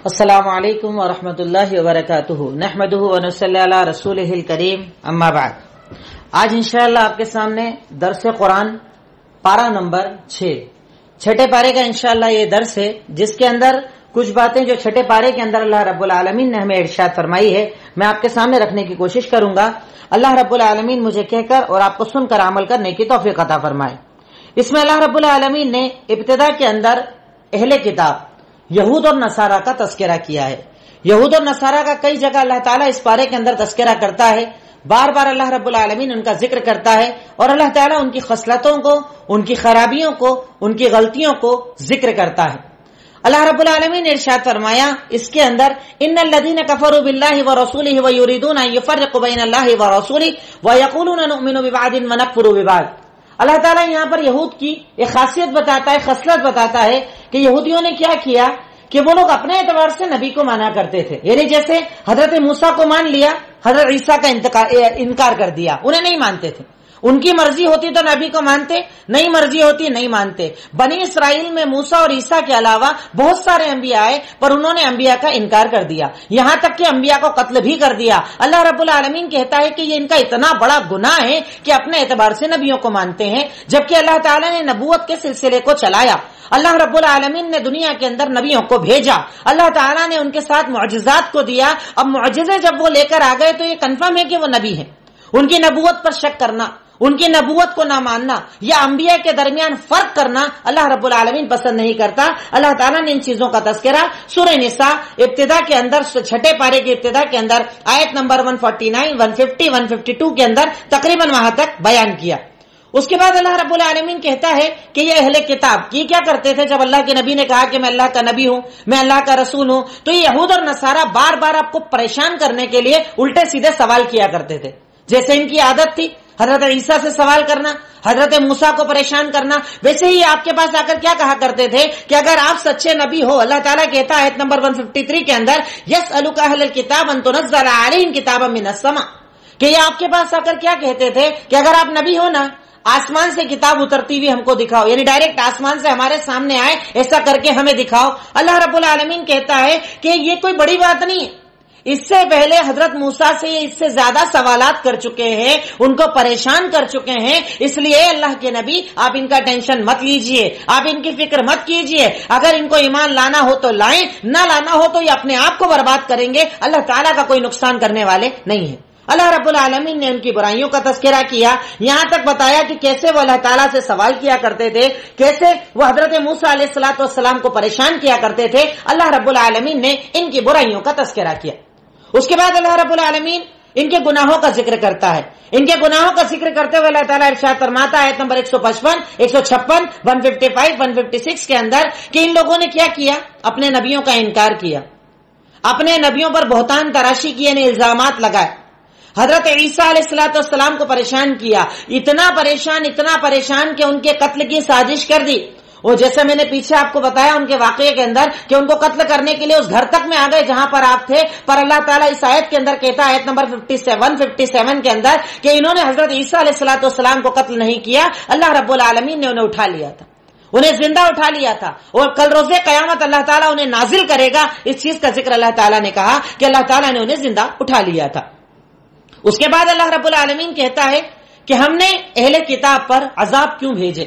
السلام علیکم ورحمۃ اللہ وبرکاتہ نحمدہ ونصلی علی رسولہ الکریم اما بعد۔ آج انشاءاللہ آپ کے سامنے درس قرآن پارہ نمبر 6 چھٹے پارے کا انشاءاللہ یہ درس ہے، جس کے اندر کچھ باتیں جو چھٹے پارے کے اندر اللہ رب العالمین نے ہمیں ارشاد فرمائی ہے میں آپ کے سامنے رکھنے کی کوشش کروں گا۔ اللہ رب العالمین مجھے کہہ کر اور آپ کو سن کر عمل کرنے کی توفیق عطا فرمائے۔ اس میں اللہ رب العالمین نے ابتدا کے اندر اہل کتاب یہود اور نصارہ کا تذکرہ کیا ہے۔ یہود اور نصارہ کا کئی جگہ اللہ تعالیٰ اس پارے کے اندر تذکرہ کرتا ہے، بار بار اللہ رب العالمین ان کا ذکر کرتا ہے اور اللہ تعالیٰ ان کی خصلتوں کو، ان کی خرابیوں کو، ان کی غلطیوں کو ذکر کرتا ہے۔ اللہ رب العالمین نے ارشاد فرمایا اس کے اندر ان الذين كفروا بالله ورسوله ويريدون ان يفرقوا بين الله ورسوله ويقولون نؤمن ببعض ونكفر ببعض۔ اللہ تعالیٰ یہاں پر یہود کی ایک خاصیت بتاتا ہے، خصلت بتاتا ہے کہ یہودیوں نے کیا کیا کہ وہ لوگ اپنے اعتبار سے نبی کو مانا کرتے تھے، یعنی جیسے حضرت موسیٰ کو مان لیا، حضرت عیسیٰ کا انکار کر دیا، انہیں نہیں مانتے تھے۔ ان کی مرضی ہوتی تو نبی کو مانتے، نہیں مرضی ہوتی نہیں مانتے۔ بنی اسرائیل میں موسیٰ اور عیسیٰ کے علاوہ بہت سارے انبیاء آئے پر انہوں نے انبیاء کا انکار کر دیا، یہاں تک کہ انبیاء کو قتل بھی کر دیا۔ اللہ رب العالمین کہتا ہے کہ یہ ان کا اتنا بڑا گناہ ہے کہ اپنے اعتبار سے نبیوں کو مانتے ہیں، جبکہ اللہ تعالیٰ نے نبوت کے سلسلے کو چلایا۔ اللہ رب العالمین نے دنیا کے اندر نبیوں کو بھیجا، اللہ تعالیٰ نے ان کے ساتھ معجزات کو دیا۔ اب معجزے جب وہ لے کر آ گئے تو یہ کنفرم ہے کہ وہ نبی ہیں۔ ان کی نبوت پر شک کرنا، ان کی نبوت کو نہ ماننا یا انبیاء کے درمیان فرق کرنا اللہ رب العالمین پسند نہیں کرتا۔ اللہ تعالیٰ نے ان چیزوں کا تذکرہ سورہ نساء ابتدا کے اندر چھٹے پارے کی ابتدا کے اندر آیت نمبر 149، 150، 152 کے اندر تقریباً وہاں تک بیان کیا۔ اس کے بعد اللہ رب العالمین کہتا ہے کہ یہ اہل کتاب یہ کیا کرتے تھے جب اللہ کے نبی نے کہا کہ میں اللہ کا نبی ہوں، میں اللہ کا رسول ہوں، تو یہ یہود اور نصارہ بار بار آپ کو پریشان کرنے کے لیے الٹے سیدھے سوال کیا کرتے تھے، جیسے ان کی عادت تھی حضرت عیسیٰ سے سوال کرنا، حضرت موسیٰ کو پریشان کرنا۔ ویسے ہی آپ کے پاس آ کر کیا کہا کرتے تھے کہ اگر آپ سچے نبی ہو، اللہ تعالیٰ کہتا ہے آیت نمبر 153 کے اندر یسألک اہل الکتاب ان تنزل علیہم کتابا من السماء، کہ یہ آپ کے پاس آ کر کیا کہتے تھے کہ اگر آپ نبی ہو نا، آسمان سے کتاب اترتی ہوئی ہم کو دکھاؤ، یعنی ڈائریکٹ آسمان سے ہمارے سامنے آئے، ایسا کر کے ہمیں دکھاؤ۔ اللہ رب العالمین کہتا ہے کہ یہ کوئی بڑی بات نہیں ہے، اس سے پہلے حضرت موسیٰ سے اس سے زیادہ سوالات کر چکے ہیں، ان کو پریشان کر چکے ہیں، اس لیے اللہ کے نبی آپ ان کا ٹینشن مت لیجئے، آپ ان کی فکر مت کیجئے۔ اگر ان کو ایمان لانا ہو تو لائیں، نہ لانا ہو تو یہ اپنے آپ کو برباد کریں گے، اللہ تعالیٰ کا کوئی نقصان کرنے والے نہیں ہیں۔ اللہ رب العالمین نے ان کی برائیوں کا تذکرہ کیا، یہاں تک بتایا کہ کیسے وہ اللہ تعالیٰ سے سوال کیا کرتے تھے، کیسے وہ حضرت موسیٰ علیہ السلام کو پریشان کیا کرتے تھے۔ اللہ رب العالمین نے ان کی برائیوں کا تذکرہ کیا۔ اس کے بعد اللہ رب العالمین ان کے گناہوں کا ذکر کرتا ہے۔ ان کے گناہوں کا ذکر کرتے ہوئے اللہ تعالیٰ ارشاد فرماتا ہے آیت نمبر 155، 156، 155، 156 کے اندر کہ ان لوگوں نے کیا کیا، اپنے نبیوں کا انکار کیا، اپنے نبیوں پر بہتان تراشی کی، یعنی الزامات لگائے، حضرت عیسیٰ علیہ السلام کو پریشان کیا، اتنا پریشان کہ ان کے قتل کی سازش کر دی۔ وہ جیسے میں نے پیچھے آپ کو بتایا ان کے واقعے کے اندر کہ ان کو قتل کرنے کے لیے اس گھر تک میں آ گئے جہاں پر آپ تھے، پر اللہ تعالیٰ اس آیت کے اندر کہتا ہے آیت نمبر 57 کے اندر کہ انہوں نے حضرت عیسیٰ علیہ السلام کو قتل نہیں کیا، اللہ رب العالمین نے انہیں اٹھا لیا تھا، انہیں زندہ اٹھا لیا تھا، اور کل روز قیامت اللہ تعالیٰ انہیں نازل کرے گا۔ اس چیز کا ذکر اللہ تعالیٰ نے کہا کہ اللہ تعالیٰ نے انہیں زندہ اٹھا لیا تھا۔ اس کے بعد اللہ رب العالمین کہتا ہے کہ ہم نے اہل کتاب پر عذاب کیوں بھیجے،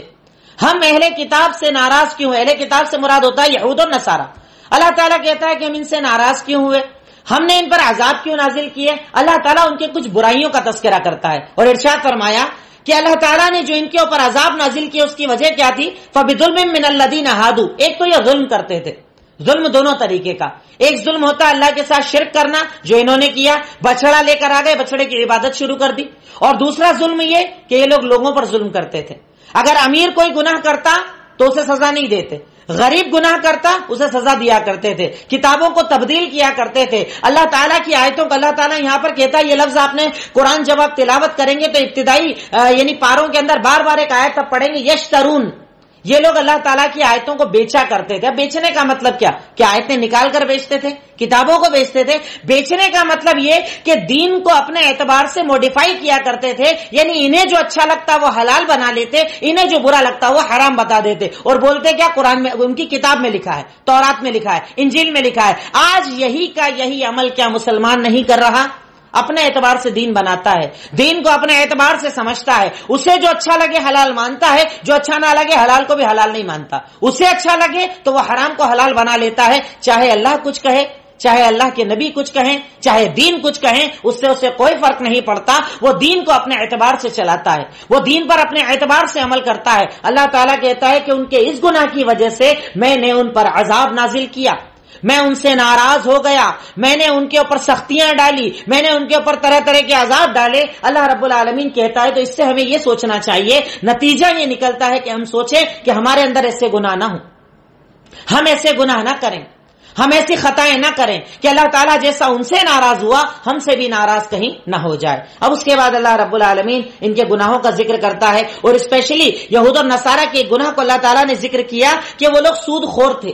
ہم اہل کتاب سے ناراض کیوں ہیں۔ اہل کتاب سے مراد ہوتا ہے یہود اور نصارہ۔ اللہ تعالیٰ کہتا ہے کہ ہم ان سے ناراض کیوں ہوئے، ہم نے ان پر عذاب کیوں نازل کیے۔ اللہ تعالیٰ ان کے کچھ برائیوں کا تذکرہ کرتا ہے اور ارشاد فرمایا کہ اللہ تعالیٰ نے جو ان کے اوپر عذاب نازل کیا اس کی وجہ کیا تھی، فَبِظُلْمٍ مِّنَ الَّذِينَ هَادُوا، ایک تو یہ ظلم کرتے تھے، ظلم دونوں طریقے کا، ایک ظلم ہوتا ہے اللہ کے ساتھ شرک کرنا جو انہوں نے کیا، بچڑا لے کر آ گئے، بچڑے کی عبادت شروع کر دی، اور دوسرا ظلم یہ کہ یہ لوگ لوگوں پر ظلم کرتے تھے۔ اگر امیر کوئی گناہ کرتا تو اسے سزا نہیں دیتے، غریب گناہ کرتا اسے سزا دیا کرتے تھے، کتابوں کو تبدیل کیا کرتے تھے۔ اللہ تعالیٰ کی آیتوں کو اللہ تعالیٰ یہاں پر کہتا ہے، یہ لفظ آپ نے قرآن جب آپ تلاوت کریں گے تو ابتدائی یعنی پاروں کے اندر بار بار ایک آیت آپ پڑھیں گے، یشترون، یہ لوگ اللہ تعالیٰ کی آیتوں کو بیچا کرتے تھے. اب بیچنے کا مطلب کیا؟ کہ آیتیں نکال کر بیچتے تھے، کتابوں کو بیچتے تھے. بیچنے کا مطلب یہ کہ دین کو اپنے اعتبار سے موڈیفائی کیا کرتے تھے، یعنی انہیں جو اچھا لگتا وہ حلال بنا لیتے، انہیں جو برا لگتا وہ حرام بتا دیتے، اور بولتے کیا قرآن میں، ان کی کتاب میں لکھا ہے، تورات میں لکھا ہے، انجیل میں لکھا ہے. آج یہی کا یہی عمل کیا مسلمان نہیں کر رہا؟ اپنے اعتبار سے دین بناتا ہے، دین کو اپنے اعتبار سے سمجھتا ہے، اسے جو اچھا لگے حلال مانتا ہے، جو اچھا نہ لگے حلال کو بھی حلال نہیں مانتا. اسے اچھا لگے تو وہ حرام کو حلال بنا لیتا ہے، چاہے اللہ کچھ کہے، چاہے اللہ کے نبی کچھ کہیں، چاہے دین کچھ کہیں، اس سے اسے کوئی فرق نہیں پڑتا. وہ دین کو اپنے اعتبار سے چلاتا ہے، وہ دین پر اپنے اعتبار سے عمل کرتا ہے. اللہ تعالیٰ کہتا ہے کہ ان کے اس گناہ کی وجہ سے میں نے ان پر عذاب نازل کیا، میں ان سے ناراض ہو گیا، میں نے ان کے اوپر سختیاں ڈالی، میں نے ان کے اوپر طرح طرح کے عذاب ڈالے. اللہ رب العالمین کہتا ہے تو اس سے ہمیں یہ سوچنا چاہیے، نتیجہ یہ نکلتا ہے کہ ہم سوچیں کہ ہمارے اندر ایسے گناہ نہ ہوں، ہم ایسے گناہ نہ کریں، ہم ایسی خطائیں نہ کریں کہ اللہ تعالیٰ جیسا ان سے ناراض ہوا ہم سے بھی ناراض کہیں نہ ہو جائے. اب اس کے بعد اللہ رب العالمین ان کے گناہوں کا ذکر کرتا ہے، اور اسپیشلی یہود اور نصارہ کے گناہ کو اللہ تعالیٰ نے ذکر کیا کہ وہ لوگ سود خور تھے،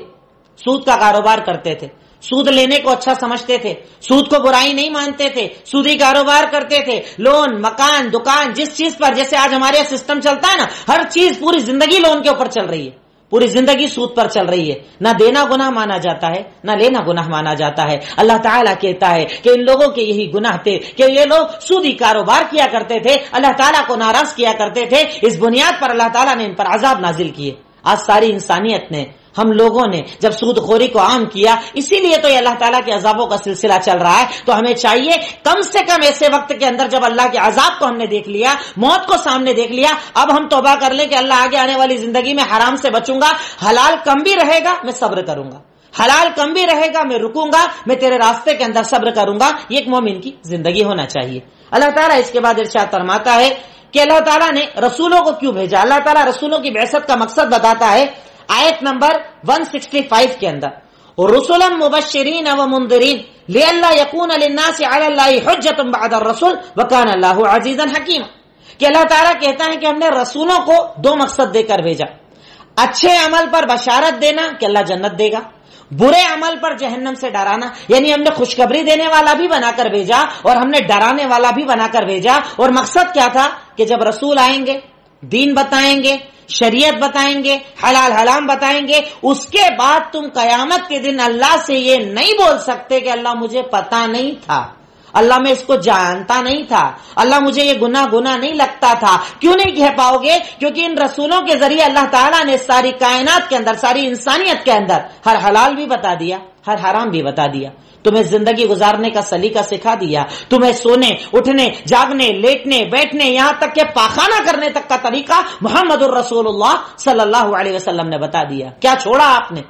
سود کا کاروبار کرتے تھے، سود لینے کو اچھا سمجھتے تھے، سود کو برائی نہیں مانتے تھے، سودی کاروبار کرتے تھے. لون، مکان، دکان، جس چیز پر، جیسے آج ہمارے سسٹم چلتا ہے نا، ہر چیز پوری زندگی لون کے اوپر چل رہی ہے، پوری زندگی سود پر چل رہی ہے. نہ دینا گناہ مانا جاتا ہے، نہ لینا گناہ مانا جاتا ہے. اللہ تعالیٰ کہتا ہے کہ ان لوگوں کے یہی گناہ تھے کہ یہ لوگ سودی کاروبار کیا کرتے تھے، اللہ تعالیٰ کو ناراض کیا کرتے تھے. اس بنیاد پر اللہ تعالیٰ نے ان پر عذاب نازل کیے. آج ساری انسانیت نے، ہم لوگوں نے جب سود خوری کو عام کیا، اسی لیے تو یہ اللہ تعالیٰ کے عذابوں کا سلسلہ چل رہا ہے. تو ہمیں چاہیے کم سے کم ایسے وقت کے اندر جب اللہ کے عذاب کو ہم نے دیکھ لیا، موت کو سامنے دیکھ لیا، اب ہم توبہ کر لیں کہ اللہ آگے آنے والی زندگی میں حرام سے بچوں گا، حلال کم بھی رہے گا میں صبر کروں گا، حلال کم بھی رہے گا میں رکوں گا، میں تیرے راستے کے اندر صبر کروں گا. یہ ایک مومن کی زندگی ہونا چاہیے. اللہ تعالیٰ اس کے بعد ارشاد فرماتا ہے کہ اللہ تعالیٰ نے رسولوں کو کیوں بھیجا. اللہ تعالیٰ رسولوں کی بعثت کا مقصد بتاتا ہے آیت نمبر 165 کے اندر، رسلا مبشرین و منذرین لئلا یکون للناس علی اللہ حجۃ بعد الرسول وکان اللہ عزیزا حکیما. کہ اللہ تعالیٰ کہتا ہے کہ ہم نے رسولوں کو دو مقصد دے کر بھیجا، اچھے عمل پر بشارت دینا کہ اللہ جنت دے گا، برے عمل پر جہنم سے ڈرانا. یعنی ہم نے خوشخبری دینے والا بھی بنا کر بھیجا اور ہم نے ڈرانے والا بھی بنا کر بھیجا. اور مقصد کیا تھا کہ جب رسول آئیں گے، دین بتائیں گے، شریعت بتائیں گے، حلال حرام بتائیں گے، اس کے بعد تم قیامت کے دن اللہ سے یہ نہیں بول سکتے کہ اللہ مجھے پتا نہیں تھا، اللہ میں اس کو جانتا نہیں تھا، اللہ مجھے یہ گناہ نہیں لگتا تھا. کیوں نہیں کہہ پاؤ گے؟ کیونکہ ان رسولوں کے ذریعے اللہ تعالیٰ نے ساری کائنات کے اندر، ساری انسانیت کے اندر ہر حلال بھی بتا دیا، ہر حرام بھی بتا دیا. تمہیں زندگی گزارنے کا سلیقہ سکھا دیا، تمہیں سونے، اٹھنے، جاگنے، لیٹنے، بیٹھنے، یہاں تک کہ پاخانہ کرنے تک کا طریقہ محمد الرسول اللہ صلی اللہ علیہ وسلم نے بتا دیا. کیا چھوڑا آپ نے؟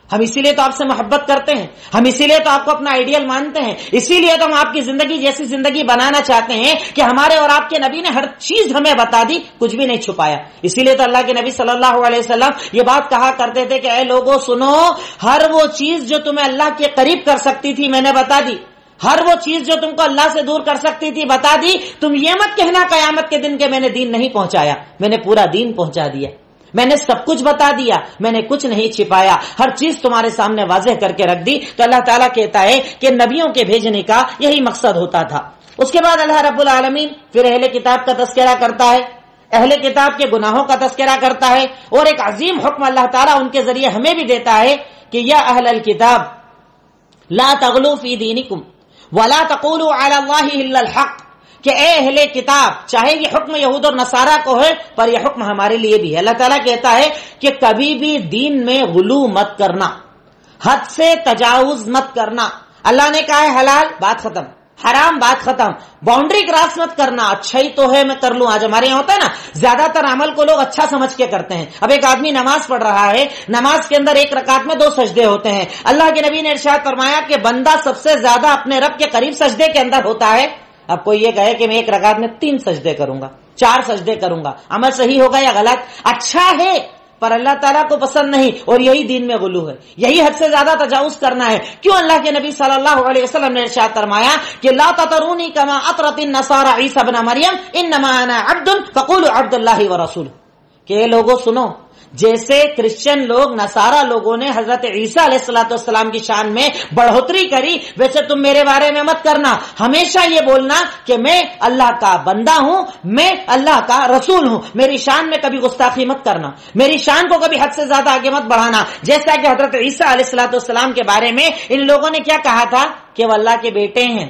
ہم اسی لیے تو آپ سے محبت کرتے ہیں، ہم اسی لیے تو آپ کو اپنا آئیڈیل مانتے ہیں، اسی لیے تو ہم آپ کی زندگی جیسی زندگی بنانا چاہتے ہیں کہ ہمارے اور آپ کے نبی نے ہر چیز ہمیں بتا دی، کچھ بھی نہیں چھپایا. اسی لیے تو اللہ کے نبی صلی اللہ علیہ وسلم یہ بات کہا کرتے تھے کہ اے لوگوں سنو، ہر وہ چیز جو تمہیں اللہ کے قریب کر سکتی تھی میں نے بتا دی، ہر وہ چیز جو تم کو اللہ سے دور کر سکتی تھی بتا دی. تم یہ مت کہنا قیامت کے دن کہ میں نے دین نہیں پہنچایا، میں نے پورا دین پہنچا دیا، میں نے سب کچھ بتا دیا، میں نے کچھ نہیں چھپایا، ہر چیز تمہارے سامنے واضح کر کے رکھ دی. تو اللہ تعالیٰ کہتا ہے کہ نبیوں کے بھیجنے کا یہی مقصد ہوتا تھا. اس کے بعد اللہ رب العالمین پھر اہل کتاب کا تذکرہ کرتا ہے، اہل کتاب کے گناہوں کا تذکرہ کرتا ہے، اور ایک عظیم حکم اللہ تعالیٰ ان کے ذریعے ہمیں بھی دیتا ہے کہ یا اہل الکتاب لا تغلوا فی دینکم ولا تقولوا علی اللہ الا الحق. کہ اے اہل کتاب، چاہے یہ حکم یہود اور نصارہ کو ہے پر یہ حکم ہمارے لیے بھی ہے. اللہ تعالیٰ کہتا ہے کہ کبھی بھی دین میں غلو مت کرنا، حد سے تجاوز مت کرنا. اللہ نے کہا ہے حلال، بات ختم، حرام، بات ختم. باؤنڈری کراس مت کرنا. اچھا ہی تو ہے میں کر لوں. آج ہمارے یہاں ہوتا ہے نا، زیادہ تر عمل کو لوگ اچھا سمجھ کے کرتے ہیں. اب ایک آدمی نماز پڑھ رہا ہے، نماز کے اندر ایک رکعت میں 2 سجدے ہوتے ہیں. اللہ کے نبی نے ارشاد فرمایا کہ بندہ سب سے زیادہ اپنے رب کے قریب سجدے کے اندر ہوتا ہے. اب کوئی یہ کہے کہ میں ایک رکعت میں 3 سجدے کروں گا، 4 سجدے کروں گا، عمل صحیح ہوگا یا غلط؟ اچھا ہے پر اللہ تعالیٰ کو پسند نہیں، اور یہی دین میں غلو ہے، یہی حد سے زیادہ تجاوز کرنا ہے. کیوں؟ اللہ کے نبی صلی اللہ علیہ وسلم نے ارشاد فرمایا کہ لا تطرونی کما اطرت النصارى عیسی ابن مریم انما انا عبد فقولوا عبد اللہ ورسولہ. کہ اے لوگوں سنو، جیسے کرسچن لوگ نصارہ لوگوں نے حضرت عیسیٰ علیہ الصلوۃ والسلام کی شان میں بڑھوتری کری، ویسے تم میرے بارے میں مت کرنا، ہمیشہ یہ بولنا کہ میں اللہ کا بندہ ہوں، میں اللہ کا رسول ہوں، میری شان میں کبھی گستاخی مت کرنا، میری شان کو کبھی حد سے زیادہ آگے مت بڑھانا. جیسا کہ حضرت عیسیٰ علیہ الصلوۃ والسلام کے بارے میں ان لوگوں نے کیا کہا تھا کہ وہ اللہ کے بیٹے ہیں،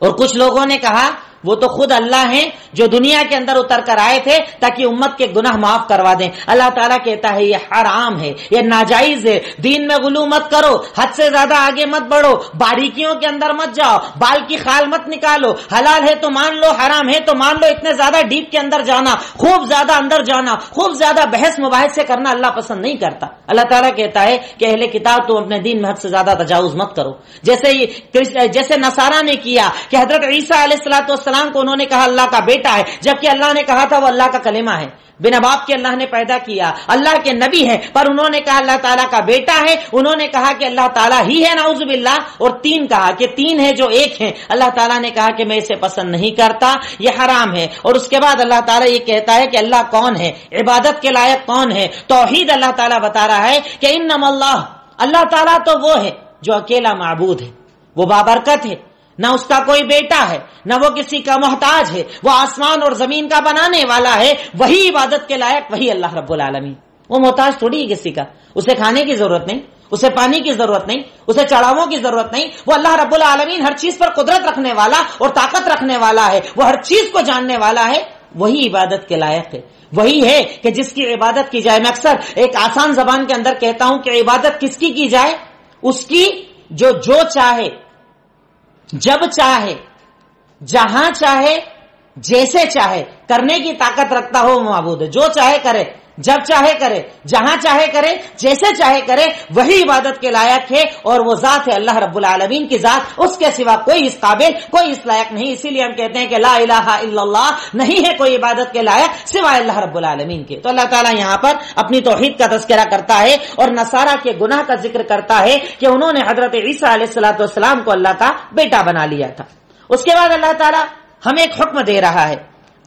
اور کچھ لوگوں نے کہا وہ تو خود اللہ ہیں جو دنیا کے اندر اتر کر آئے تھے تاکہ امت کے گناہ معاف کروا دیں. اللہ تعالیٰ کہتا ہے یہ حرام ہے، یہ ناجائز ہے، دین میں غلو مت کرو، حد سے زیادہ آگے مت بڑھو، باریکیوں کے اندر مت جاؤ، بال کی خال مت نکالو، حلال ہے تو مان لو، حرام ہے تو مان لو. اتنے زیادہ ڈیپ کے اندر جانا، خوب زیادہ اندر جانا، خوب زیادہ بحث مباحث سے کرنا اللہ پسند نہیں کرتا. اللہ تعالیٰ کہتا ہے کہ اہل کتاب تم اپنے دین میں حد سے زیادہ تجاوز مت کرو، جیسے نصارہ نے کیا کہ حضرت عیسیٰ علیہ الصلوۃ والسلام کو انہوں نے کہا اللہ کا بیٹا ہے، جبکہ اللہ نے کہا تھا وہ اللہ کا کلمہ ہے، بنا باپ کے اللہ نے پیدا کیا، اللہ کے نبی ہے، پر انہوں نے کہا اللہ تعالیٰ کا بیٹا ہے، انہوں نے کہا کہ اللہ تعالیٰ ہی ہے نعوذ باللہ، اور تین کہا کہ تین ہے جو ایک ہے. اللہ تعالیٰ نے کہا کہ میں اسے پسند نہیں کرتا، یہ حرام ہے. اور اس کے بعد اللہ تعالیٰ یہ کہتا ہے کہ اللہ کون ہے، عبادت کے لائق کون ہے، توحید اللہ تعالیٰ بتا رہا ہے کہ انما اللہ تعالیٰ تو وہ ہے جو اکیلا معبود ہے، وہ بابرکت ہے، نہ اس کا کوئی بیٹا ہے، نہ وہ کسی کا محتاج ہے، وہ آسمان اور زمین کا بنانے والا ہے، وہی عبادت کے لائق، وہی اللہ رب العالمین. وہ محتاج تھوڑی ہے کسی کا، اسے کھانے کی ضرورت نہیں، اسے پانی کی ضرورت نہیں، اسے چڑھاووں کی ضرورت نہیں. وہ اللہ رب العالمین ہر چیز پر قدرت رکھنے والا اور طاقت رکھنے والا ہے، وہ ہر چیز کو جاننے والا ہے، وہی عبادت کے لائق ہے. وہی ہے کہ جس کی عبادت کی جائے. میں اکثر ایک آسان زبان کے اندر کہتا ہوں کہ عبادت کس کی جائے، اس کی جو چاہے، جب چاہے، جہاں چاہے، جیسے چاہے کرنے کی طاقت رکھتا ہو وہ معبود ہے. جو چاہے کرے، جب چاہے کرے، جہاں چاہے کرے، جیسے چاہے کرے، وہی عبادت کے لائق ہے. اور وہ ذات ہے اللہ رب العالمین کی ذات، اس کے سوا کوئی اس قابل، کوئی اس لائق نہیں. اسی لیے ہم کہتے ہیں کہ لا الہ الا اللہ، نہیں ہے کوئی عبادت کے لائق سوائے اللہ رب العالمین کے. تو اللہ تعالیٰ یہاں پر اپنی توحید کا تذکرہ کرتا ہے اور نصارہ کے گناہ کا ذکر کرتا ہے کہ انہوں نے حضرت عیسیٰ علیہ الصلوۃ والسلام کو اللہ کا بیٹا بنا لیا تھا. اس کے بعد اللہ تعالیٰ ہمیں ایک حکم دے رہا ہے،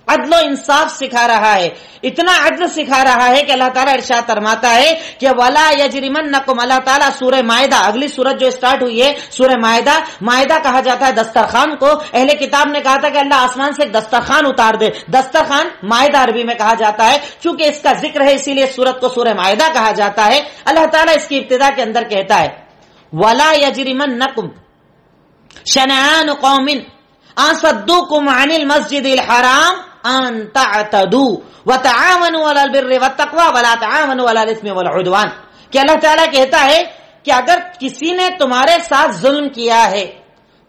عدل و انصاف سکھا رہا ہے. اتنا عدل سکھا رہا ہے کہ اللہ تعالیٰ ارشاد فرماتا ہے کہ ولا یجرمنکم، اللہ تعالیٰ سورہ مائدہ، اگلی سورت جو اسٹارٹ ہوئی ہے سورہ مائدہ کہا جاتا ہے دسترخوان کو. اہل کتاب نے کہا تھا کہ اللہ آسمان سے ایک دسترخوان اتار دے، دسترخوان مائدہ عربی میں کہا جاتا ہے. چونکہ اس کا ذکر ہے اسی لیے سورت کو سورہ مائدہ کہا جاتا ہے. اللہ تعالیٰ اس کی ابتدا کے اندر کہتا ہے ولا یجرمنکم شنآن قوم ان صدوکم عن المسجد الحرام ان تعتدوا وتعاونوا على البر والتقوى ولا تعاونوا على الاثم والعدوان. کہ اللہ تعالیٰ کہتا ہے کہ اگر کسی نے تمہارے ساتھ ظلم کیا ہے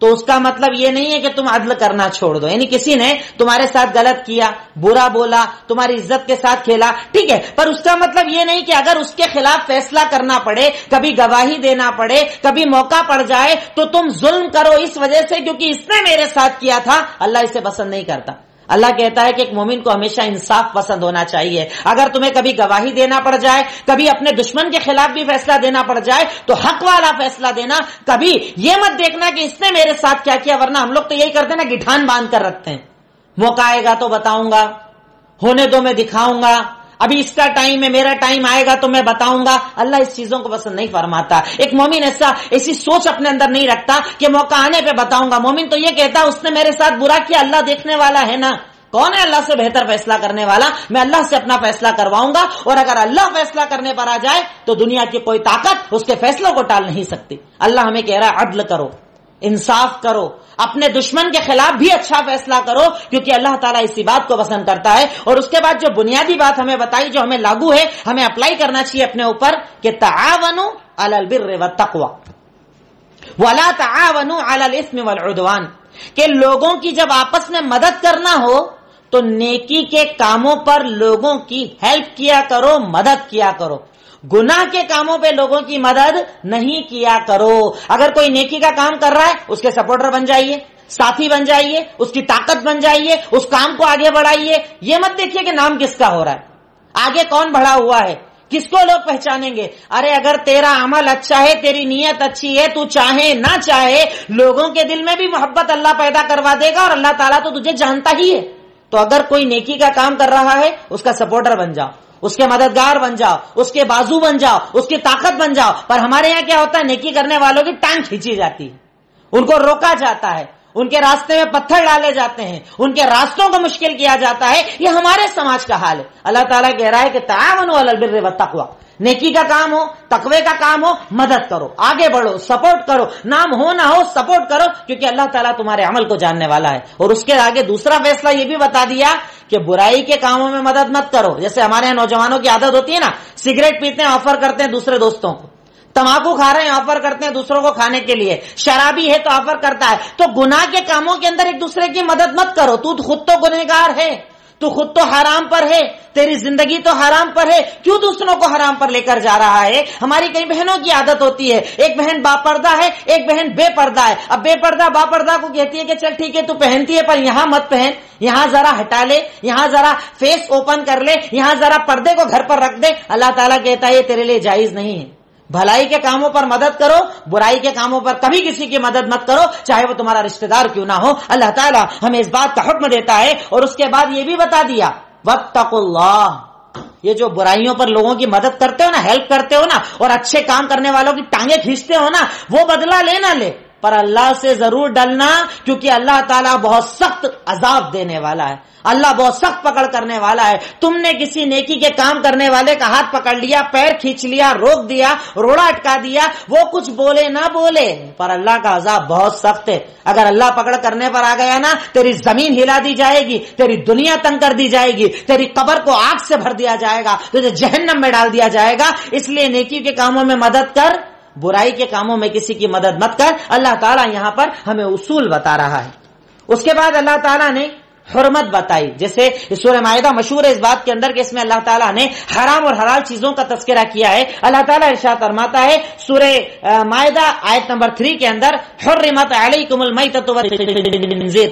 تو اس کا مطلب یہ نہیں ہے کہ تم عدل کرنا چھوڑ دو. یعنی کسی نے تمہارے ساتھ غلط کیا، برا بولا، تمہاری عزت کے ساتھ کھیلا، ٹھیک ہے، پر اس کا مطلب یہ نہیں کہ اگر اس کے خلاف فیصلہ کرنا پڑے، کبھی گواہی دینا پڑے، کبھی موقع پڑ جائے تو تم ظلم کرو اس وجہ سے کیونکہ اس نے میرے ساتھ کیا تھا. اللہ اسے پسند نہیں کرتا. اللہ کہتا ہے کہ ایک مومن کو ہمیشہ انصاف پسند ہونا چاہیے. اگر تمہیں کبھی گواہی دینا پڑ جائے، کبھی اپنے دشمن کے خلاف بھی فیصلہ دینا پڑ جائے تو حق والا فیصلہ دینا. کبھی یہ مت دیکھنا کہ اس نے میرے ساتھ کیا کیا، ورنہ ہم لوگ تو یہی کرتے ہیں نا، گٹھان باندھ کر رکھتے ہیں، موقع آئے گا تو بتاؤں گا، ہونے دو میں دکھاؤں گا، ابھی اس کا ٹائم ہے، میرا ٹائم آئے گا تو میں بتاؤں گا. اللہ اس چیزوں کو پسند نہیں فرماتا. ایک مومن ایسی سوچ اپنے اندر نہیں رکھتا کہ موقع آنے پہ بتاؤں گا. مومن تو یہ کہتا اس نے میرے ساتھ برا کیا، اللہ دیکھنے والا ہے نا، کون ہے اللہ سے بہتر فیصلہ کرنے والا، میں اللہ سے اپنا فیصلہ کرواؤں گا. اور اگر اللہ فیصلہ کرنے پر آ جائے تو دنیا کی کوئی طاقت اس کے فیصلوں کو ٹال نہیں سکتی. اللہ ہمیں کہہ رہا ہے عدل کرو، انصاف کرو، اپنے دشمن کے خلاف بھی اچھا فیصلہ کرو، کیونکہ اللہ تعالیٰ اسی بات کو پسند کرتا ہے. اور اس کے بعد جو بنیادی بات ہمیں بتائی، جو ہمیں لاگو ہے، ہمیں اپلائی کرنا چاہیے اپنے اوپر، کہ تعاونوا علی البر والتقوی ولا تعاونوا علی الاثم والعدوان. کہ لوگوں کی جب آپس میں مدد کرنا ہو تو نیکی کے کاموں پر لوگوں کی ہیلپ کیا کرو، مدد کیا کرو. گناہ کے کاموں پہ لوگوں کی مدد نہیں کیا کرو. اگر کوئی نیکی کا کام کر رہا ہے اس کے سپورٹر بن جائیے، ساتھی بن جائیے، اس کی طاقت بن جائیے، اس کام کو آگے بڑھائیے. یہ مت دیکھیے کہ نام کس کا ہو رہا ہے، آگے کون بڑھا ہوا ہے، کس کو لوگ پہچانیں گے. ارے اگر تیرا عمل اچھا ہے، تیری نیت اچھی ہے، تو چاہے نہ چاہے لوگوں کے دل میں بھی محبت اللہ پیدا کروا دے گا، اور اللہ تعالیٰ تو تجھے جانتا ہی ہے. تو اگر کوئی نیکی کا کام کر رہا ہے اس کا سپورٹر بن جاؤ، اس کے مددگار بن جاؤ، اس کے بازو بن جاؤ، اس کی طاقت بن جاؤ. پر ہمارے یہاں کیا ہوتا ہے، نیکی کرنے والوں کی ٹانگ کھینچی جاتی ہے، ان کو روکا جاتا ہے، ان کے راستے میں پتھر ڈالے جاتے ہیں، ان کے راستوں کو مشکل کیا جاتا ہے. یہ ہمارے سماج کا حال ہے. اللہ تعالیٰ کہہ رہا ہے کہ تعاونوا علی البر والتقوی، نیکی کا کام ہو، تقوی کا کام ہو، مدد کرو، آگے بڑھو، سپورٹ کرو، نام ہو نہ ہو سپورٹ کرو، کیونکہ اللہ تعالیٰ تمہارے عمل کو جاننے والا ہے. اور اس کے آگے دوسرا فیصلہ یہ بھی بتا دیا کہ برائی کے کاموں میں مدد مت کرو. جیسے ہمارے یہاں نوجوانوں کی عادت ہوتی ہے نا، سگریٹ پیتے ہیں آفر کرتے ہیں دوسرے دوستوں کو، تمباکو کھا رہے ہیں آفر کرتے ہیں دوسروں کو کھانے کے لیے، شرابی ہے تو آفر کرتا ہے. تو گناہ کے کاموں کے اندر ایک دوسرے کی مدد مت کرو. تو خود تو گنہگار ہے، تو خود تو حرام پر ہے، تیری زندگی تو حرام پر ہے، کیوں دوسروں کو حرام پر لے کر جا رہا ہے؟ ہماری کئی بہنوں کی عادت ہوتی ہے، ایک بہن با پردہ ہے، ایک بہن بے پردہ ہے. اب بے پردہ با پردہ کو کہتی ہے کہ چل ٹھیک ہے تو پہنتی ہے، پر یہاں مت پہن، یہاں ذرا ہٹا لے، یہاں ذرا فیس اوپن کر لے، یہاں ذرا پردے کو گھر پر رکھ دے. اللہ تعالیٰ کہتا ہے یہ تیرے لیے جائز نہیں ہے. بھلائی کے کاموں پر مدد کرو، برائی کے کاموں پر کبھی کسی کی مدد مت کرو، چاہے وہ تمہارا رشتہ دار کیوں نہ ہو. اللہ تعالیٰ ہمیں اس بات کا حکم دیتا ہے. اور اس کے بعد یہ بھی بتا دیا واتقوا اللہ، یہ جو برائیوں پر لوگوں کی مدد کرتے ہو نا، ہیلپ کرتے ہو نا، اور اچھے کام کرنے والوں کی ٹانگیں کھینچتے ہو نا، وہ بدلہ لے نہ لے، پر اللہ سے ضرور ڈلنا، کیونکہ اللہ تعالیٰ بہت سخت عذاب دینے والا ہے، اللہ بہت سخت پکڑ کرنے والا ہے. تم نے کسی نیکی کے کام کرنے والے کا ہاتھ پکڑ لیا، پیر کھینچ لیا، روک دیا، روڑا اٹکا دیا، وہ کچھ بولے نہ بولے، پر اللہ کا عذاب بہت سخت ہے. اگر اللہ پکڑ کرنے پر آ گیا نا، تیری زمین ہلا دی جائے گی، تیری دنیا تنگ کر دی جائے گی، تیری قبر کو آگ سے بھر دیا جائے گا، تجھے جہنم میں ڈال دیا جائے گا. اس لیے نیکی کے کاموں میں مدد کر، برائی کے کاموں میں کسی کی مدد مت کر. اللہ تعالیٰ یہاں پر ہمیں اصول بتا رہا ہے. اس کے بعد اللہ تعالیٰ نے حرمت بتائی. جیسے سورہ مائدہ مشہور ہے اس بات کے اندر کہ اس میں اللہ تعالیٰ نے حرام اور حلال چیزوں کا تذکرہ کیا ہے. اللہ تعالیٰ ارشاد فرماتا ہے سورہ مائدہ آیت نمبر 3 کے اندر، حرمت علیکم المیتۃ والخنزیر،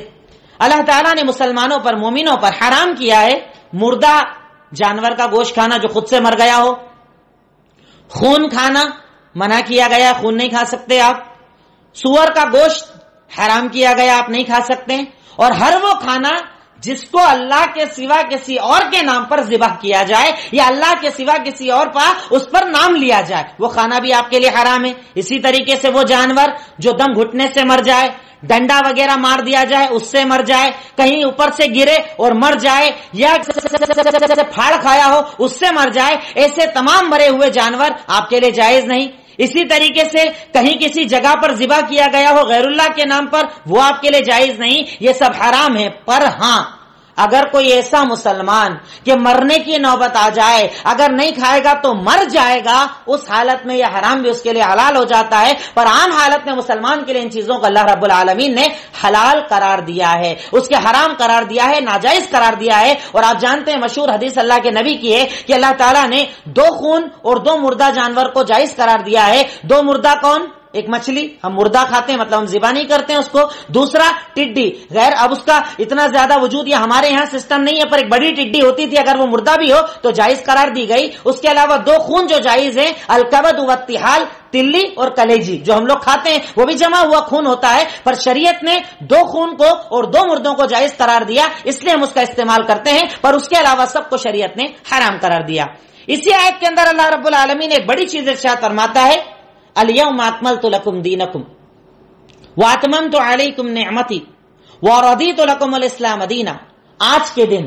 اللہ تعالیٰ نے مسلمانوں پر، مومنوں پر حرام کیا ہے مردہ جانور کا گوشت کھانا جو خود سے مر گیا ہو، خون کھانا منع کیا گیا، خون نہیں کھا سکتے آپ، سور کا گوشت حرام کیا گیا، آپ نہیں کھا سکتے، اور ہر وہ کھانا جس کو اللہ کے سوا کسی اور کے نام پر ذبح کیا جائے یا اللہ کے سوا کسی اور اس پر نام لیا جائے، وہ کھانا بھی آپ کے لیے حرام ہے. اسی طریقے سے وہ جانور جو دم گھٹنے سے مر جائے، ڈنڈا وغیرہ مار دیا جائے اس سے مر جائے، کہیں اوپر سے گرے اور مر جائے، یا پھاڑ کھایا ہو اس سے مر جائے، ایسے تمام مرے ہوئے جانور آپ کے لیے جائز نہیں. اسی طریقے سے کہیں کسی جگہ پر ذبح کیا گیا ہو غیر اللہ کے نام پر، وہ آپ کے لیے جائز نہیں. یہ سب حرام ہے. پر ہاں، اگر کوئی ایسا مسلمان کہ مرنے کی نوبت آ جائے، اگر نہیں کھائے گا تو مر جائے گا، اس حالت میں یہ حرام بھی اس کے لیے حلال ہو جاتا ہے. پر عام حالت میں مسلمان کے لیے ان چیزوں کو اللہ رب العالمین نے حلال قرار دیا ہے، اس کے حرام قرار دیا ہے، ناجائز قرار دیا ہے. اور آپ جانتے ہیں مشہور حدیث اللہ کے نبی کی ہے کہ اللہ تعالیٰ نے 2 خون اور 2 مردہ جانور کو جائز قرار دیا ہے. 2 مردہ کون؟ ایک مچھلی، ہم مردہ کھاتے ہیں مطلب ہم ذبح نہیں کرتے ہیں اس کو. دوسرا ٹڈی، غیر اب اس کا اتنا زیادہ وجود یا ہمارے یہاں سسٹم نہیں ہے، پر ایک بڑی ٹڈی ہوتی تھی، اگر وہ مردہ بھی ہو تو جائز قرار دی گئی. اس کے علاوہ 2 خون جو جائز ہیں، الکبد والطحال، تلی اور کلیجی، جو ہم لوگ کھاتے ہیں وہ بھی جمع ہوا خون ہوتا ہے. پر شریعت نے 2 خون کو اور 2 مردوں کو جائز قرار دیا، اس لیے ہم اس کا استعمال کرتے ہیں، پر اس کے علاوہ سب کو شریعت نے حرام قرار دیا. اسی آیت کے اندر اللہ رب العالمین ایک بڑی چیز ارشاد فرماتا ہے، الیوم اکملت لکم دینکم واتممت علیکم نعمتی ورضیت لکم الاسلام دینا. آج کے دن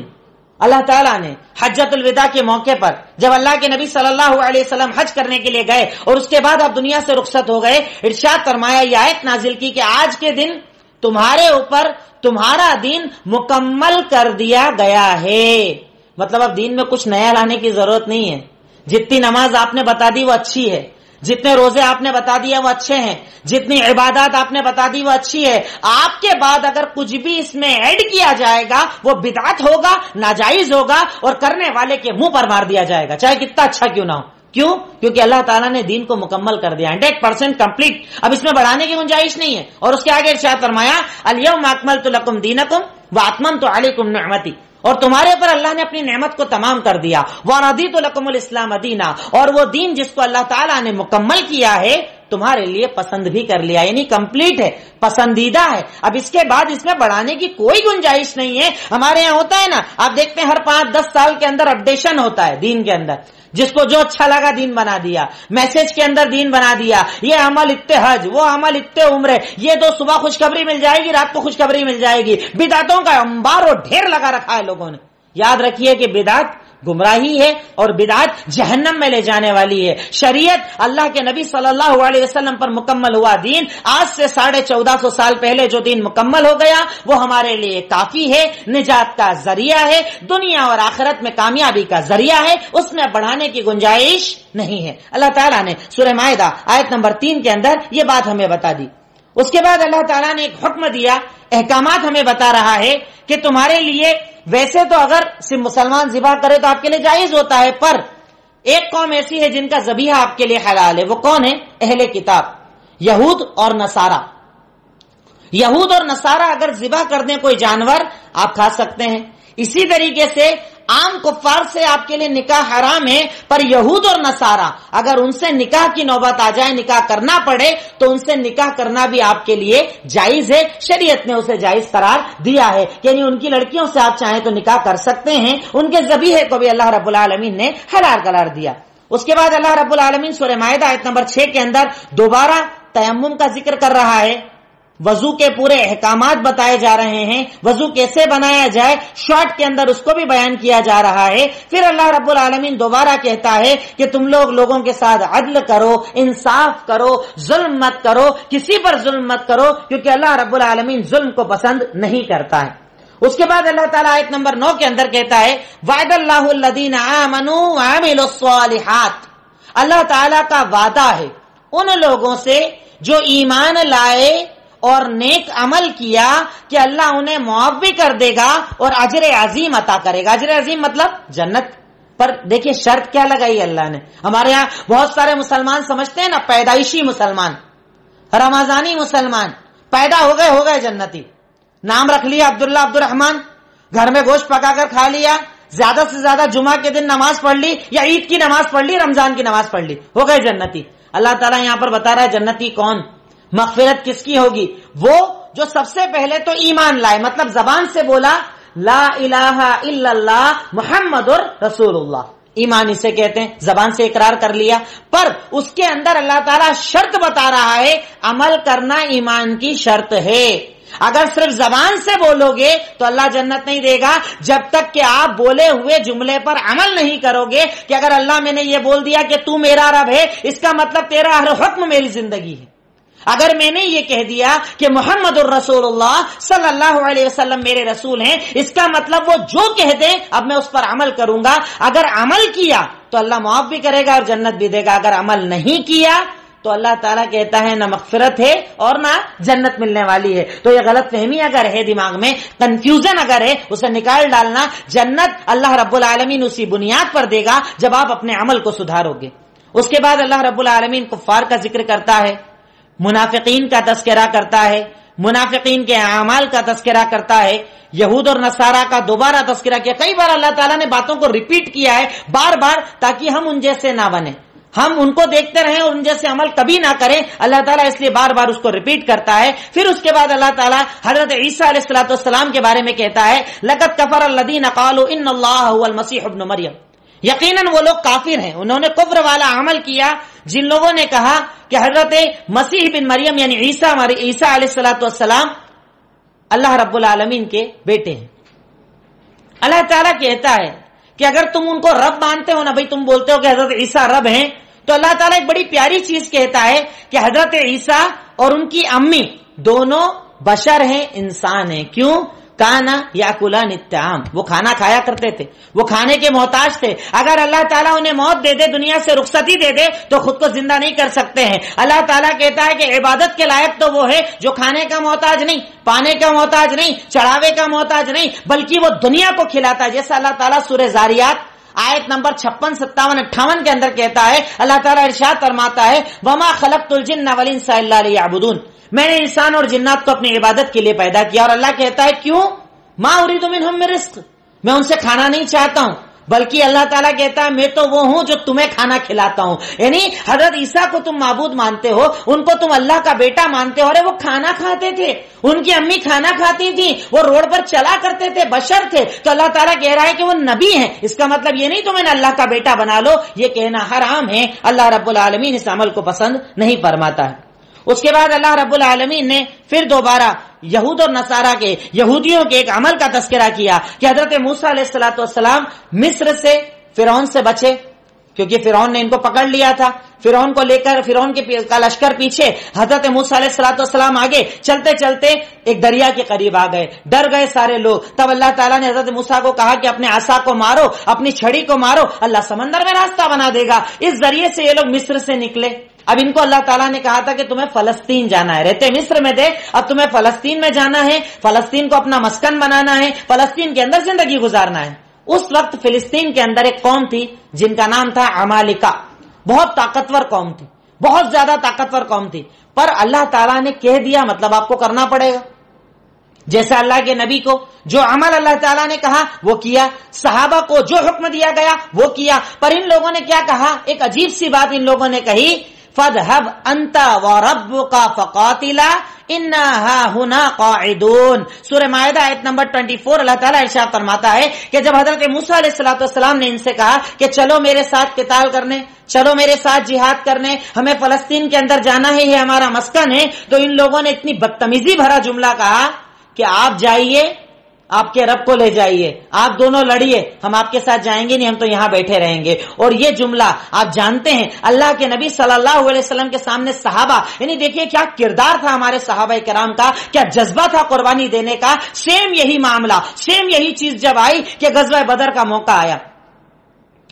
اللہ تعالیٰ نے حجۃ الوداع کے موقع پر جب اللہ کے نبی صلی اللہ علیہ وسلم حج کرنے کے لیے گئے اور اس کے بعد آپ دنیا سے رخصت ہو گئے، ارشاد فرمایا، یہ آیت نازل کی کہ آج کے دن تمہارے اوپر تمہارا دین مکمل کر دیا گیا ہے. مطلب اب دین میں کچھ نیا لانے کی ضرورت نہیں ہے. جتنی نماز آپ نے بتا دی وہ اچھی ہے، جتنے روزے آپ نے بتا دیا وہ اچھے ہیں، جتنی عبادات آپ نے بتا دی وہ اچھی ہے. آپ کے بعد اگر کچھ بھی اس میں ایڈ کیا جائے گا وہ بدعت ہوگا، ناجائز ہوگا، اور کرنے والے کے منہ پر مار دیا جائے گا، چاہے کتنا اچھا کیوں نہ ہو. کیوں؟ کیونکہ اللہ تعالیٰ نے دین کو مکمل کر دیا، 100% کمپلیٹ. اب اس میں بڑھانے کی گنجائش نہیں ہے. اور اس کے آگے ارشاد فرمایا، الیوم اکملت لکم دینکم واتممت علیکم نعمتی، اور تمہارے اوپر اللہ نے اپنی نعمت کو تمام کر دیا. وَرَضِيتُ لَكُمُ الْإِسْلَامَ دِينًا، اور وہ دین جس کو اللہ تعالیٰ نے مکمل کیا ہے تمہارے لیے پسند بھی کر لیا، یعنی کمپلیٹ ہے، پسندیدہ ہے، اب اس کے بعد اس میں بڑھانے کی کوئی گنجائش نہیں ہے۔ ہمارے یہاں ہوتا ہے نا، آپ دیکھتے ہیں ہر 5-10 سال کے اندر اپڈیشن ہوتا ہے دین کے اندر، جس کو جو اچھا لگا دین بنا دیا، میسج کے اندر دین بنا دیا، یہ عمل اتنے حج، وہ عمل اتنے عمرے، یہ تو صبح خوشخبری مل جائے گی، رات کو خوشخبری مل جائے گی، بدعتوں کا انبار و ڈھیر لگا رکھا ہے لوگوں نے۔ یاد رکھیے کہ بدعت گمراہی ہے اور بدعت جہنم میں لے جانے والی ہے۔ شریعت اللہ کے نبی صلی اللہ علیہ وسلم پر مکمل ہوا دین، آج سے 1450 سال پہلے جو دین مکمل ہو گیا وہ ہمارے لیے کافی ہے، نجات کا ذریعہ ہے، دنیا اور آخرت میں کامیابی کا ذریعہ ہے، اس میں بڑھانے کی گنجائش نہیں ہے۔ اللہ تعالیٰ نے سورہ مائدہ آیت نمبر 3 کے اندر یہ بات ہمیں بتا دی۔ اس کے بعد اللہ تعالیٰ نے ایک حکم دیا، احکامات ہمیں بتا رہا ہے کہ تمہارے لیے ویسے تو اگر صرف مسلمان ذبح کرے تو آپ کے لیے جائز ہوتا ہے، پر ایک قوم ایسی ہے جن کا ذبیحہ آپ کے لیے حلال ہے، وہ کون ہے؟ اہل کتاب، یہود اور نصارہ۔ یہود اور نصارہ اگر ذبح کر دیں کوئی جانور آپ کھا سکتے ہیں۔ اسی طریقے سے عام کفار سے آپ کے لیے نکاح حرام ہے، پر یہود اور نصارہ اگر ان سے نکاح کی نوبت آ جائے، نکاح کرنا پڑے تو ان سے نکاح کرنا بھی آپ کے لیے جائز ہے، شریعت نے اسے جائز قرار دیا ہے، یعنی ان کی لڑکیوں سے آپ چاہیں تو نکاح کر سکتے ہیں، ان کے ذبیحے کو بھی اللہ رب العالمین نے حلال قرار دیا۔ اس کے بعد اللہ رب العالمین سورہ مائدہ آیت نمبر 6 کے اندر دوبارہ تیمم کا ذکر کر رہا ہے، وضو کے پورے احکامات بتائے جا رہے ہیں، وضو کیسے بنایا جائے شارٹ کے اندر اس کو بھی بیان کیا جا رہا ہے۔ پھر اللہ رب العالمین دوبارہ کہتا ہے کہ تم لوگوں کے ساتھ عدل کرو، انصاف کرو، ظلم مت کرو، کسی پر ظلم مت کرو، کیونکہ اللہ رب العالمین ظلم کو پسند نہیں کرتا ہے۔ اس کے بعد اللہ تعالیٰ آیت نمبر 9 کے اندر کہتا ہے وعد اللہ الذین آمنوا وعملوا الصالحات، اللہ تعالیٰ کا وعدہ ہے ان لوگوں سے جو ایمان لائے اور نیک عمل کیا کہ اللہ انہیں معاف بھی کر دے گا اور اجر عظیم عطا کرے گا۔ اجر عظیم مطلب جنت۔ پر دیکھیں شرط کیا لگائی اللہ نے۔ ہمارے ہاں بہت سارے مسلمان سمجھتے ہیں نا، پیدائشی مسلمان، رمضانی مسلمان، پیدا ہو گئے جنتی، نام رکھ لیا عبداللہ عبد الرحمان، گھر میں گوشت پکا کر کھا لیا، زیادہ سے زیادہ جمعہ کے دن نماز پڑھ لی یا عید کی نماز پڑھ لی، رمضان کی نماز پڑھ لی، ہو گئے جنتی۔ اللہ تعالیٰ یہاں پر بتا رہا ہے جنتی کون، مغفرت کس کی ہوگی؟ وہ جو سب سے پہلے تو ایمان لائے، مطلب زبان سے بولا لا الہ الا اللہ محمد رسول اللہ، ایمان اسے کہتے ہیں، زبان سے اقرار کر لیا، پر اس کے اندر اللہ تعالیٰ شرط بتا رہا ہے، عمل کرنا ایمان کی شرط ہے۔ اگر صرف زبان سے بولو گے تو اللہ جنت نہیں دے گا جب تک کہ آپ بولے ہوئے جملے پر عمل نہیں کرو گے، کہ اگر اللہ میں نے یہ بول دیا کہ تو میرا رب ہے، اس کا مطلب تیرا ہر حکم میری زندگی ہے۔ اگر میں نے یہ کہہ دیا کہ محمد الرسول اللہ صلی اللہ علیہ وسلم میرے رسول ہیں، اس کا مطلب وہ جو کہہ دیں اب میں اس پر عمل کروں گا۔ اگر عمل کیا تو اللہ معاف بھی کرے گا اور جنت بھی دے گا، اگر عمل نہیں کیا تو اللہ تعالیٰ کہتا ہے نہ مغفرت ہے اور نہ جنت ملنے والی ہے۔ تو یہ غلط فہمی اگر ہے دماغ میں، کنفیوژن اگر ہے، اسے نکال ڈالنا۔ جنت اللہ رب العالمین اسی بنیاد پر دے گا جب آپ اپنے عمل کو سدھارو گے۔ اس کے بعد اللہ رب العالمین کفار کا ذکر کرتا ہے، منافقین کا تذکرہ کرتا ہے، منافقین کے اعمال کا تذکرہ کرتا ہے، یہود اور نصارہ کا دوبارہ تذکرہ کیا۔ کئی بار اللہ تعالیٰ نے باتوں کو ریپیٹ کیا ہے بار بار، تاکہ ہم ان جیسے نہ بنیں، ہم ان کو دیکھتے رہیں اور ان جیسے عمل کبھی نہ کریں۔ اللہ تعالیٰ اس لیے بار بار اس کو ریپیٹ کرتا ہے۔ پھر اس کے بعد اللہ تعالیٰ حضرت عیسیٰ علیہ السلام کے بارے میں کہتا ہے لقد کفر الذین قالوا ان اللہ هو المسیح ابن مریم، یقیناً وہ لوگ کافر ہیں، انہوں نے کفر والا عمل کیا جن لوگوں نے کہا کہ حضرت مسیح بن مریم یعنی عیسیٰ علیہ السلام اللہ رب العالمین کے بیٹے ہیں۔ اللہ تعالیٰ کہتا ہے کہ اگر تم ان کو رب مانتے ہو نا، بھائی تم بولتے ہو کہ حضرت عیسیٰ رب ہیں، تو اللہ تعالیٰ ایک بڑی پیاری چیز کہتا ہے کہ حضرت عیسیٰ اور ان کی امی دونوں بشر ہیں، انسان ہیں۔ کیوں؟ کانا یاکلان الطعام، وہ کھانا کھایا کرتے تھے، وہ کھانے کے محتاج تھے۔ اگر اللہ تعالیٰ انہیں موت دے دے، دنیا سے رخصتی دے دے، تو خود کو زندہ نہیں کر سکتے ہیں۔ اللہ تعالیٰ کہتا ہے کہ عبادت کے لائق تو وہ ہے جو کھانے کا محتاج نہیں، پانے کا محتاج نہیں، چڑھاوے کا محتاج نہیں، بلکہ وہ دنیا کو کھلاتا ہے۔ جیسا اللہ تعالیٰ سورہ زاریات آیت نمبر 56، 57، 58 کے اندر کہتا ہے، اللہ تعالیٰ ارشاد فرماتا ہے وما خلقت الجن والانس الا لیعبدون، میں نے انسان اور جنات کو اپنی عبادت کے لیے پیدا کیا۔ اور اللہ کہتا ہے کیوں؟ ما اريد منهم من رزق، میں ان سے کھانا نہیں چاہتا ہوں، بلکہ اللہ تعالیٰ کہتا ہے میں تو وہ ہوں جو تمہیں کھانا کھلاتا ہوں. یعنی حضرت عیسیٰ کو تم معبود مانتے ہو, ان کو تم اللہ کا بیٹا مانتے ہو. ارے وہ کھانا کھاتے تھے, ان کی امی کھانا کھاتی تھی, وہ روڈ پر چلا کرتے تھے, بشر تھے. تو اللہ تعالیٰ کہہ رہا ہے کہ وہ نبی ہیں. اس کا مطلب یہ نہیں تمہیں اللہ کا بیٹا بنا لو, یہ کہنا حرام ہے. اللہ رب العالمین اس عمل کو پسند نہیں فرماتا ہے. اس کے بعد اللہ رب العالمین نے پھر دوبارہ یہود اور نصارہ کے یہودیوں کے ایک عمل کا تذکرہ کیا کہ حضرت موسیٰ علیہ الصلوۃ والسلام مصر سے فرعون سے بچے, کیونکہ فرعون نے ان کو پکڑ لیا تھا. فرعون کو لے کر فرعون کا لشکر پیچھے, حضرت موسیٰ علیہ الصلوۃ والسلام آگے. چلتے چلتے ایک دریا کے قریب آ گئے, ڈر گئے سارے لوگ. تب اللہ تعالیٰ نے حضرت موسیٰ کو کہا کہ اپنے عصا کو مارو, اپنی چھڑی کو مارو, اللہ سمندر میں راستہ بنا دے گا. اس ذریعے سے یہ لوگ مصر سے نکلے. اب ان کو اللہ تعالیٰ نے کہا تھا کہ تمہیں فلسطین جانا ہے, رہتے مصر میں تھے, اب تمہیں فلسطین میں جانا ہے, فلسطین کو اپنا مسکن بنانا ہے, فلسطین کے اندر زندگی گزارنا ہے. اس وقت فلسطین کے اندر ایک قوم تھی جن کا نام تھا عمالقہ. بہت طاقتور قوم تھی, بہت زیادہ طاقتور قوم تھی. پر اللہ تعالیٰ نے کہہ دیا, مطلب آپ کو کرنا پڑے گا. جیسا اللہ کے نبی کو جو عمل اللہ تعالیٰ نے کہا وہ کیا, صحابہ کو جو حکم دیا گیا وہ کیا. پر ان لوگوں نے کیا کہا, ایک عجیب سی بات ان لوگوں نے کہی, فَاذْهَبْ أَنْتَ وَرَبُّكَ فَقَاتِلَا إِنَّا هَاهُنَا قَاعِدُونَ. سورہ مائدہ آیت نمبر 24 اللہ تعالیٰ ارشاد فرماتا ہے کہ جب حضرت موسیٰ علیہ السلام نے ان سے کہا کہ چلو میرے ساتھ قتال کرنے, چلو میرے ساتھ جہاد کرنے, ہمیں فلسطین کے اندر جانا ہے, یہ ہمارا مسکن ہے, تو ان لوگوں نے اتنی بدتمیزی بھرا جملہ کہا کہ آپ جائیے, آپ کے رب کو لے جائیے, آپ دونوں لڑیے, ہم آپ کے ساتھ جائیں گے نہیں, ہم تو یہاں بیٹھے رہیں گے. اور یہ جملہ آپ جانتے ہیں اللہ کے نبی صلی اللہ علیہ وسلم کے سامنے صحابہ, یعنی دیکھیے کیا کردار تھا ہمارے صحابہ کرام کا, کیا جذبہ تھا قربانی دینے کا. سیم یہی معاملہ, سیم یہی چیز جب آئی کہ غزوہ بدر کا موقع آیا,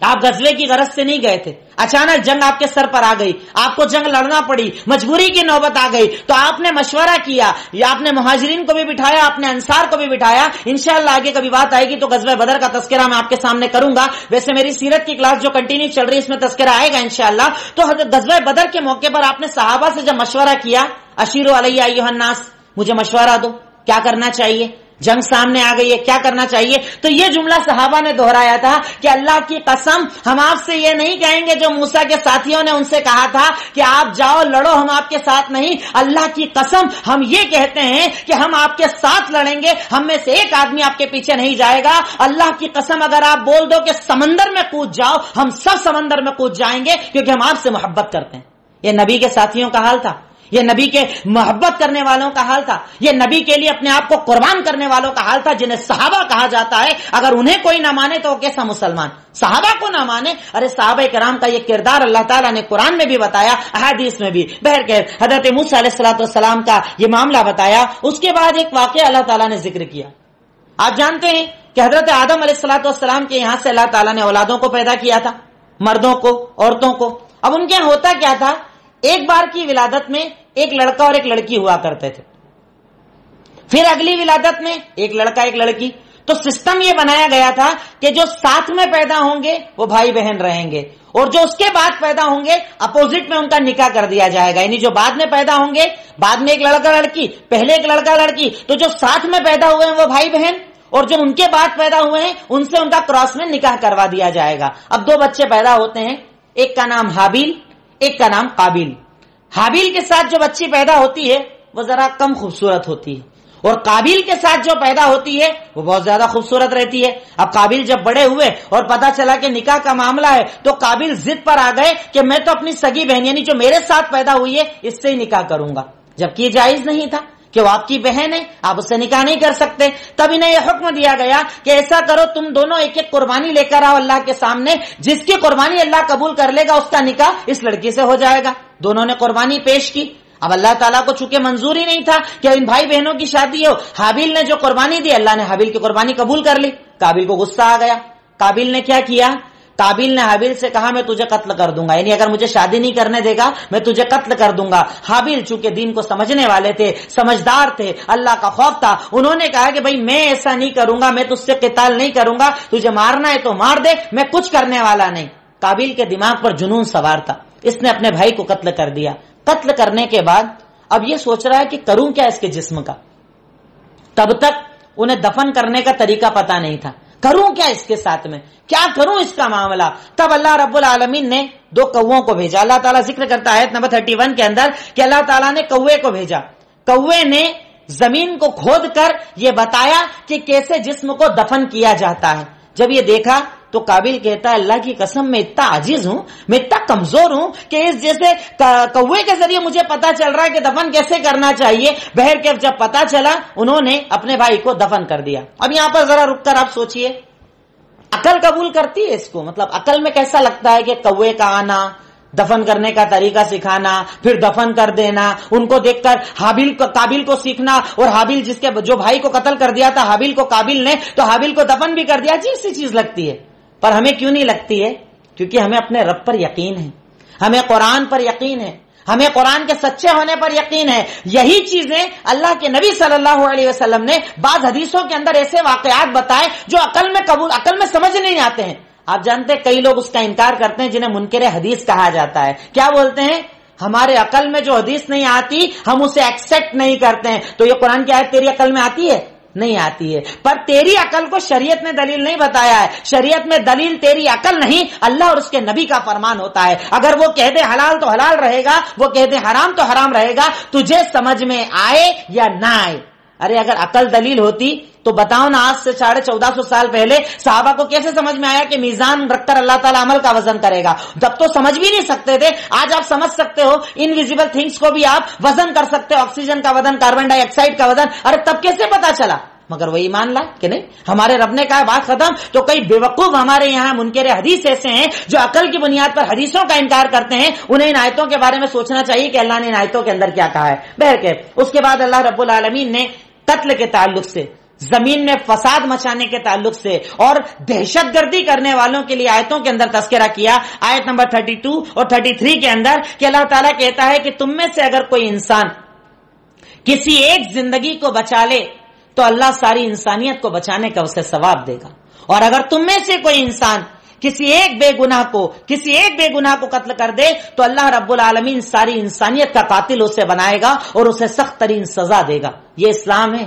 آپ غزوے کی غرض سے نہیں گئے تھے, اچانک جنگ آپ کے سر پر آ گئی, آپ کو جنگ لڑنا پڑی, مجبوری کی نوبت آ گئی, تو آپ نے مشورہ کیا, یا آپ نے مہاجرین کو بھی بٹھایا, آپ نے انصار کو بھی بٹھایا. انشاءاللہ آگے کبھی بات آئے گی تو غزوہ بدر کا تذکرہ میں آپ کے سامنے کروں گا. ویسے میری سیرت کی کلاس جو کنٹینیو چل رہی ہے اس میں تذکرہ آئے گا انشاءاللہ. تو غزوہ بدر کے موقع پر آپ نے صحابہ سے جب مشورہ کیا, اشیروا علی ایھا الناس, مجھے مشورہ دو کیا کرنا چاہیے, جنگ سامنے آ گئی ہے, کیا کرنا چاہیے. تو یہ جملہ صحابہ نے دہرایا تھا کہ اللہ کی قسم ہم آپ سے یہ نہیں کہیں گے جو موسیٰ کے ساتھیوں نے ان سے کہا تھا کہ آپ جاؤ لڑو, ہم آپ کے ساتھ نہیں. اللہ کی قسم ہم یہ کہتے ہیں کہ ہم آپ کے ساتھ لڑیں گے, ہم میں سے ایک آدمی آپ کے پیچھے نہیں جائے گا. اللہ کی قسم اگر آپ بول دو کہ سمندر میں کود جاؤ, ہم سب سمندر میں کود جائیں گے, کیونکہ ہم آپ سے محبت کرتے ہیں. یہ نبی کے ساتھیوں کا حال تھا, یہ نبی کے محبت کرنے والوں کا حال تھا, یہ نبی کے لیے اپنے آپ کو قربان کرنے والوں کا حال تھا, جنہیں صحابہ کہا جاتا ہے. اگر انہیں کوئی نہ مانے تو وہ کیسا مسلمان, صحابہ کو نہ مانے. ارے صحابہ کرام کا یہ کردار اللہ تعالیٰ نے قرآن میں بھی بتایا, احادیث میں بھی. بہرکیف حضرت موسیٰ علیہ السلام کا یہ معاملہ بتایا. اس کے بعد ایک واقعہ اللہ تعالیٰ نے ذکر کیا. آپ جانتے ہیں کہ حضرت آدم علیہ السلام کے یہاں سے اللہ تعالیٰ نے اولادوں کو پیدا کیا تھا, مردوں کو, عورتوں کو. اب ان کے یہاں ہوتا کیا تھا, ایک بار کی ولادت میں ایک لڑکا اور ایک لڑکی ہوا کرتے تھے, پھر اگلی ولادت میں ایک لڑکا ایک لڑکی. تو سسٹم یہ بنایا گیا تھا کہ جو ساتھ میں پیدا ہوں گے وہ بھائی بہن رہیں گے, اور جو اس کے بعد پیدا ہوں گے اپوزٹ میں ان کا نکاح کر دیا جائے گا. یعنی جو بعد میں پیدا ہوں گے, بعد میں ایک لڑکا لڑکی, پہلے ایک لڑکا لڑکی, تو جو ساتھ میں پیدا ہوئے ہیں وہ بھائی بہن, اور جو ان کے بعد پیدا ہوئے ہیں ان سے ان کا کراس میں نکاح کروا دیا جائے گا. اب دو بچے پیدا ہوتے ہیں, ایک کا نام حابیل, ایک کا نام قابیل. حابیل کے ساتھ جو بچی پیدا ہوتی ہے وہ ذرا کم خوبصورت ہوتی ہے, اور قابیل کے ساتھ جو پیدا ہوتی ہے وہ بہت زیادہ خوبصورت رہتی ہے. اب قابیل جب بڑے ہوئے اور پتا چلا کہ نکاح کا معاملہ ہے تو قابیل ضد پر آ گئے کہ میں تو اپنی سگی بہن یعنی جو میرے ساتھ پیدا ہوئی ہے اس سے ہی نکاح کروں گا, جبکہ یہ جائز نہیں تھا کہ وہ آپ کی بہن ہے, آپ اس سے نکاح نہیں کر سکتے. تب انہیں یہ حکم دیا گیا کہ ایسا کرو تم دونوں ایک ایک قربانی لے کر آؤ اللہ کے سامنے, جس کی قربانی اللہ قبول کر لے گا اس کا نکاح اس لڑکی سے ہو جائے گا. دونوں نے قربانی پیش کی. اب اللہ تعالیٰ کو چونکہ منظور ہی نہیں تھا کہ ان بھائی بہنوں کی شادی ہو. حابیل نے جو قربانی دی, اللہ نے حابیل کی قربانی قبول کر لی. قابیل کو غصہ آ گیا. قابیل نے کیا کیا, قابیل نے حابیل سے کہا میں تجھے قتل کر دوں گا, یعنی اگر مجھے شادی نہیں کرنے دے گا میں تجھے قتل کر دوں گا. حابیل چونکہ دین کو سمجھنے والے تھے, سمجھدار تھے, اللہ کا خوف تھا, انہوں نے کہا کہ بھائی میں ایسا نہیں کروں گا, میں تجھ سے قتال نہیں کروں گا, تجھے مارنا ہے تو مار دے, میں کچھ کرنے والا نہیں. قابیل کے دماغ پر جنون سوار تھا, اس نے اپنے بھائی کو قتل کر دیا. قتل کرنے کے بعد اب یہ سوچ رہا ہے کہ کروں کیا اس کے جسم کا. تب تک انہیں دفن کرنے کا طریقہ پتا نہیں تھا. کروں کیا اس کے ساتھ میں، کیا کروں اس کا معاملہ؟ تب اللہ رب العالمین نے 2 کووں کو بھیجا. اللہ تعالیٰ ذکر کرتا ہے آیت نمبر 31 کے اندر کہ اللہ تعالیٰ نے کوے کو بھیجا. کوے نے زمین کو کھود کر یہ بتایا کہ کیسے جسم کو دفن کیا جاتا ہے. جب یہ دیکھا تو قابل کہتا ہے اللہ کی قسم میں اتنا عاجز ہوں، میں اتنا کمزور ہوں کہ اس جیسے کوے کے ذریعے مجھے پتا چل رہا ہے کہ دفن کیسے کرنا چاہیے. بہرکیف جب پتا چلا انہوں نے اپنے بھائی کو دفن کر دیا. اب یہاں پر ذرا رک کر آپ سوچئے، عقل قبول کرتی ہے اس کو؟ مطلب عقل میں کیسا لگتا ہے کہ کوے کا آنا، دفن کرنے کا طریقہ سکھانا، پھر دفن کر دینا، ان کو دیکھ کر قابل کو سیکھنا، اور حابیل جو بھائی کو قتل کر دیا تھا حابیل کو قابل نے، تو حابیل کو دفن بھی کر دیا. عجیب سی چیز لگتی ہے. پر ہمیں کیوں نہیں لگتی ہے؟ کیونکہ ہمیں اپنے رب پر یقین ہے، ہمیں قرآن پر یقین ہے، ہمیں قرآن کے سچے ہونے پر یقین ہے. یہی چیزیں اللہ کے نبی صلی اللہ علیہ وسلم نے بعض حدیثوں کے اندر ایسے واقعات بتائے جو عقل میں سمجھ نہیں آتے ہیں. آپ جانتے ہیں کئی لوگ اس کا انکار کرتے ہیں جنہیں منکر حدیث کہا جاتا ہے. کیا بولتے ہیں؟ ہمارے عقل میں جو حدیث نہیں آتی ہم اسے ایکسپٹ نہیں کرتے ہیں. تو یہ قرآن کی آیت تیری عقل میں آتی ہے؟ نہیں آتی ہے. پر تیری عقل کو شریعت نے دلیل نہیں بتایا ہے. شریعت میں دلیل تیری عقل نہیں، اللہ اور اس کے نبی کا فرمان ہوتا ہے. اگر وہ کہہ دے حلال تو حلال رہے گا، وہ کہہ دے حرام تو حرام رہے گا، تجھے سمجھ میں آئے یا نہ آئے. ارے اگر عقل دلیل ہوتی تو بتاؤ نا، آج سے 1450 سال پہلے صحابہ کو کیسے سمجھ میں آیا کہ میزان رکھ کر اللہ تعالیٰ عمل کا وزن کرے گا؟ جب تو سمجھ بھی نہیں سکتے تھے. آج آپ سمجھ سکتے ہو، انویزیبل تھنگس کو بھی آپ وزن کر سکتے ہو، آکسیجن کا وزن، کاربن ڈائی آکسائڈ کا وزن. ارے تب کیسے پتا چلا؟ مگر وہی مان لا کہ نہیں، ہمارے رب نے کہا بات ختم. تو کئی بیوقوف ہمارے یہاں منکر حدیث ایسے ہیں جو عقل کی بنیاد پر حدیثوں کا انکار کرتے ہیں. انہیں ان آیتوں کے بارے میں سوچنا چاہیے کہ اللہ نے ان آیتوں کے اندر کیا کہا ہے. بہرکیف اس کے بعد اللہ رب العالمین نے قتل کے تعلق سے، زمین میں فساد مچانے کے تعلق سے اور دہشت گردی کرنے والوں کے لیے آیتوں کے اندر تذکرہ کیا. آیت نمبر 32 اور 33 کے اندر کہ اللہ تعالیٰ کہتا ہے کہ تم میں سے اگر کوئی انسان کسی ایک زندگی کو بچا لے تو اللہ ساری انسانیت کو بچانے کا اسے ثواب دے گا، اور اگر تم میں سے کوئی انسان کسی ایک بے گناہ کو قتل کر دے تو اللہ رب العالمین ساری انسانیت کا قاتل اسے بنائے گا اور اسے سخت ترین سزا دے گا. یہ اسلام ہے،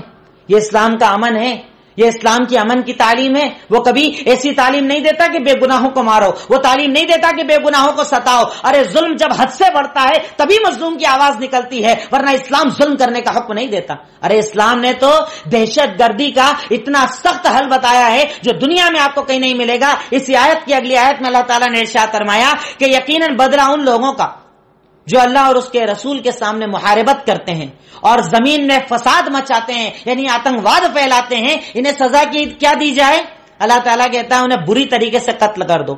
یہ اسلام کا امن ہے، یہ اسلام کی امن کی تعلیم ہے. وہ کبھی ایسی تعلیم نہیں دیتا کہ بے گناہوں کو مارو، وہ تعلیم نہیں دیتا کہ بے گناہوں کو ستاؤ. ارے ظلم جب حد سے بڑھتا ہے تبھی مظلوم کی آواز نکلتی ہے، ورنہ اسلام ظلم کرنے کا حق نہیں دیتا. ارے اسلام نے تو دہشت گردی کا اتنا سخت حل بتایا ہے جو دنیا میں آپ کو کہیں نہیں ملے گا. اسی آیت کی اگلی آیت میں اللہ تعالیٰ نے ارشاد فرمایا کہ یقیناً بدلہ ان لوگوں کا جو اللہ اور اس کے رسول کے سامنے محاربت کرتے ہیں اور زمین میں فساد مچاتے ہیں، یعنی آتنکواد پھیلاتے ہیں، انہیں سزا کی کیا دی جائے؟ اللہ تعالیٰ کہتا ہے انہیں بری طریقے سے قتل کر دو،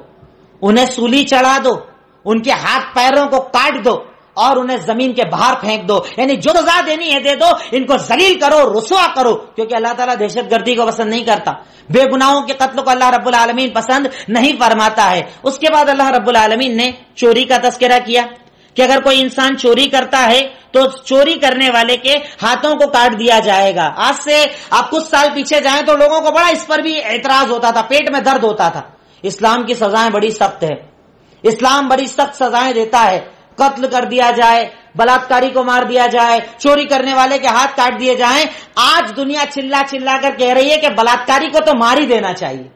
انہیں سولی چڑھا دو، ان کے ہاتھ پیروں کو کاٹ دو اور انہیں زمین کے باہر پھینک دو. یعنی جو سزا دینی ہے دے دو، ان کو ذلیل کرو، رسوا کرو. کیونکہ اللہ تعالیٰ دہشت گردی کو پسند نہیں کرتا، بے گناہوں کے قتل کو اللہ رب العالمین پسند نہیں فرماتا ہے. اس کے بعد اللہ رب العالمین نے چوری کا تذکرہ کیا کہ اگر کوئی انسان چوری کرتا ہے تو چوری کرنے والے کے ہاتھوں کو کاٹ دیا جائے گا. آج سے آپ کچھ سال پیچھے جائیں تو لوگوں کو بڑا اس پر بھی اعتراض ہوتا تھا، پیٹ میں درد ہوتا تھا. اسلام کی سزائیں بڑی سخت ہے، اسلام بڑی سخت سزائیں دیتا ہے. قتل کر دیا جائے، بلاತ್ಕಾری کو مار دیا جائے، چوری کرنے والے کے ہاتھ کاٹ دیے جائیں. آج دنیا چلا کر کہہ رہی ہے کہ بلاತ್ಕಾری کو تو مار ہی دینا چاہیے،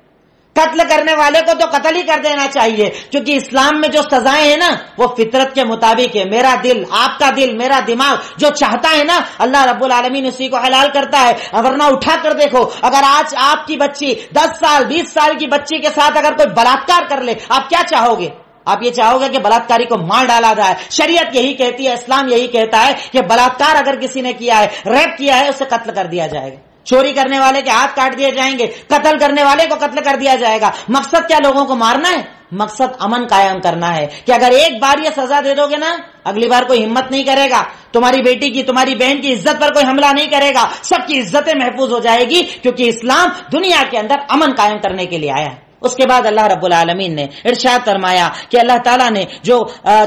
قتل کرنے والے کو تو قتل ہی کر دینا چاہیے. کیونکہ اسلام میں جو سزائیں ہیں نا وہ فطرت کے مطابق ہے. میرا دل، آپ کا دل، میرا دماغ جو چاہتا ہے نا اللہ رب العالمین اسی کو حلال کرتا ہے. ورنہ اٹھا کر دیکھو، اگر آج آپ کی بچی 10 سال 20 سال کی بچی کے ساتھ اگر کوئی بلاತ್کار کر لے، آپ کیا چاہو گے؟ آپ یہ چاہو گے کہ بلاತ್ಕಾری کو مار ڈالا جائے. شریعت یہی کہتی ہے، اسلام یہی کہتا ہے کہ بلاತ್کار اگر کسی نے کیا ہے، ریپ کیا ہے، اسے قتل کر دیا جائے گا. چوری کرنے والے کے ہاتھ کاٹ دیے جائیں گے، قتل کرنے والے کو قتل کر دیا جائے گا. مقصد کیا لوگوں کو مارنا ہے؟ مقصد امن قائم کرنا ہے کہ اگر ایک بار یہ سزا دے دو گے نا، اگلی بار کوئی ہمت نہیں کرے گا، تمہاری بیٹی کی، تمہاری بہن کی عزت پر کوئی حملہ نہیں کرے گا، سب کی عزتیں محفوظ ہو جائے گی. کیونکہ اسلام دنیا کے اندر امن قائم کرنے کے لیے آیا ہے. اس کے بعد اللہ رب العالمین نے ارشاد فرمایا کہ اللہ تعالیٰ نے جو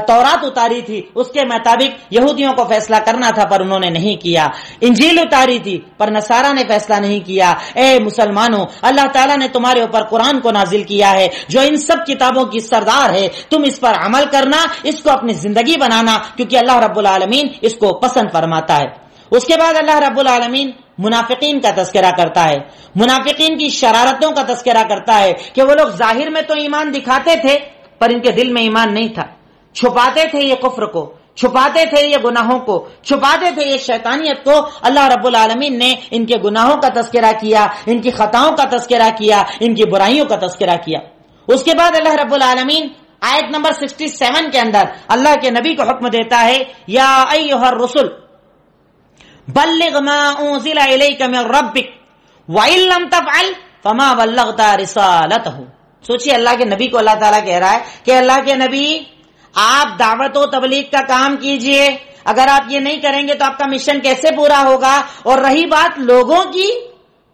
تورات اتاری تھی اس کے مطابق یہودیوں کو فیصلہ کرنا تھا پر انہوں نے نہیں کیا، انجیل اتاری تھی پر نصارہ نے فیصلہ نہیں کیا. اے مسلمانوں، اللہ تعالیٰ نے تمہارے اوپر قرآن کو نازل کیا ہے جو ان سب کتابوں کی سردار ہے. تم اس پر عمل کرنا، اس کو اپنی زندگی بنانا، کیونکہ اللہ رب العالمین اس کو پسند فرماتا ہے. اس کے بعد اللہ رب العالمین منافقین کا تذکرہ کرتا ہے، منافقین کی شرارتوں کا تذکرہ کرتا ہے کہ وہ لوگ ظاہر میں تو ایمان دکھاتے تھے پر ان کے دل میں ایمان نہیں تھا، چھپاتے تھے یہ کفر کو، چھپاتے تھے یہ گناہوں کو، چھپاتے تھے یہ شیطانیت کو۔ اللہ رب العالمین نے ان کے گناہوں کا تذکرہ کیا، ان کی خطاؤں کا تذکرہ کیا، ان کی برائیوں کا تذکرہ کیا۔ اس کے بعد اللہ رب العالمین آیت نمبر 67 کے اندر اللہ کے نبی کو حکم دیتا ہے، یا ایھا الرسل بلغ ما انزل الیک من ربک وان لم تفعل فما بلغت رسالتہ۔ سوچیے اللہ کے نبی کو اللہ تعالیٰ کہہ رہا ہے کہ اللہ کے نبی آپ دعوت و تبلیغ کا کام کیجئے، اگر آپ یہ نہیں کریں گے تو آپ کا مشن کیسے پورا ہوگا؟ اور رہی بات لوگوں کی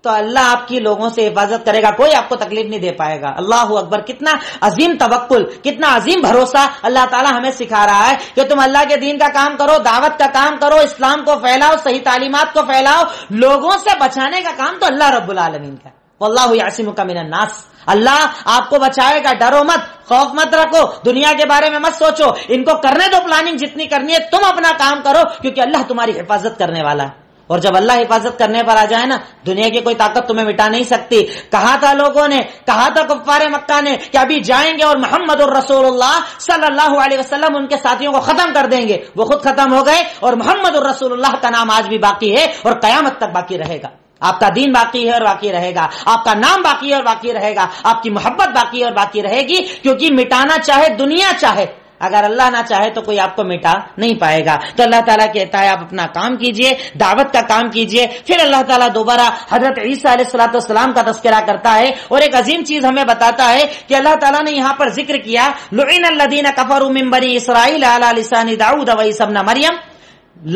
تو اللہ آپ کی لوگوں سے حفاظت کرے گا، کوئی آپ کو تکلیف نہیں دے پائے گا۔ اللہ اکبر، کتنا عظیم توکل، کتنا عظیم بھروسہ اللہ تعالیٰ ہمیں سکھا رہا ہے کہ تم اللہ کے دین کا کام کرو، دعوت کا کام کرو، اسلام کو پھیلاؤ، صحیح تعلیمات کو پھیلاؤ، لوگوں سے بچانے کا کام تو اللہ رب العالمین کا۔ واللہ یعصمک من الناس، اللہ آپ کو بچائے گا، ڈرو مت، خوف مت رکھو، دنیا کے بارے میں مت سوچو، ان کو کرنے دو پلاننگ جتنی کرنی ہے، تم اپنا کام کرو کیونکہ اللہ تمہاری حفاظت کرنے والا ہے۔ اور جب اللہ حفاظت کرنے پر آ جائے نا، دنیا کی کوئی طاقت تمہیں مٹا نہیں سکتی۔ کہا تھا لوگوں نے، کہا تھا کفار مکہ نے کہ ابھی جائیں گے اور محمد الرسول اللہ صلی اللہ علیہ وسلم ان کے ساتھیوں کو ختم کر دیں گے، وہ خود ختم ہو گئے، اور محمد الرسول اللہ کا نام آج بھی باقی ہے اور قیامت تک باقی رہے گا۔ آپ کا دین باقی ہے اور باقی رہے گا، آپ کا نام باقی ہے اور باقی رہے گا، آپ کی محبت باقی ہے اور باقی رہے گی، کیونکہ مٹانا چاہے دنیا چاہے، اگر اللہ نہ چاہے تو کوئی آپ کو مٹا نہیں پائے گا۔ تو اللہ تعالیٰ کہتا ہے آپ اپنا کام کیجئے، دعوت کا کام کیجئے۔ پھر اللہ تعالیٰ دوبارہ حضرت عیسیٰ علیہ السلام کا تذکرہ کرتا ہے اور ایک عظیم چیز ہمیں بتاتا ہے کہ اللہ تعالیٰ نے یہاں پر ذکر کیا، لعن الذین کفروا من بنی اسرائیل علی لسان داؤد وعیسی ابن مریم،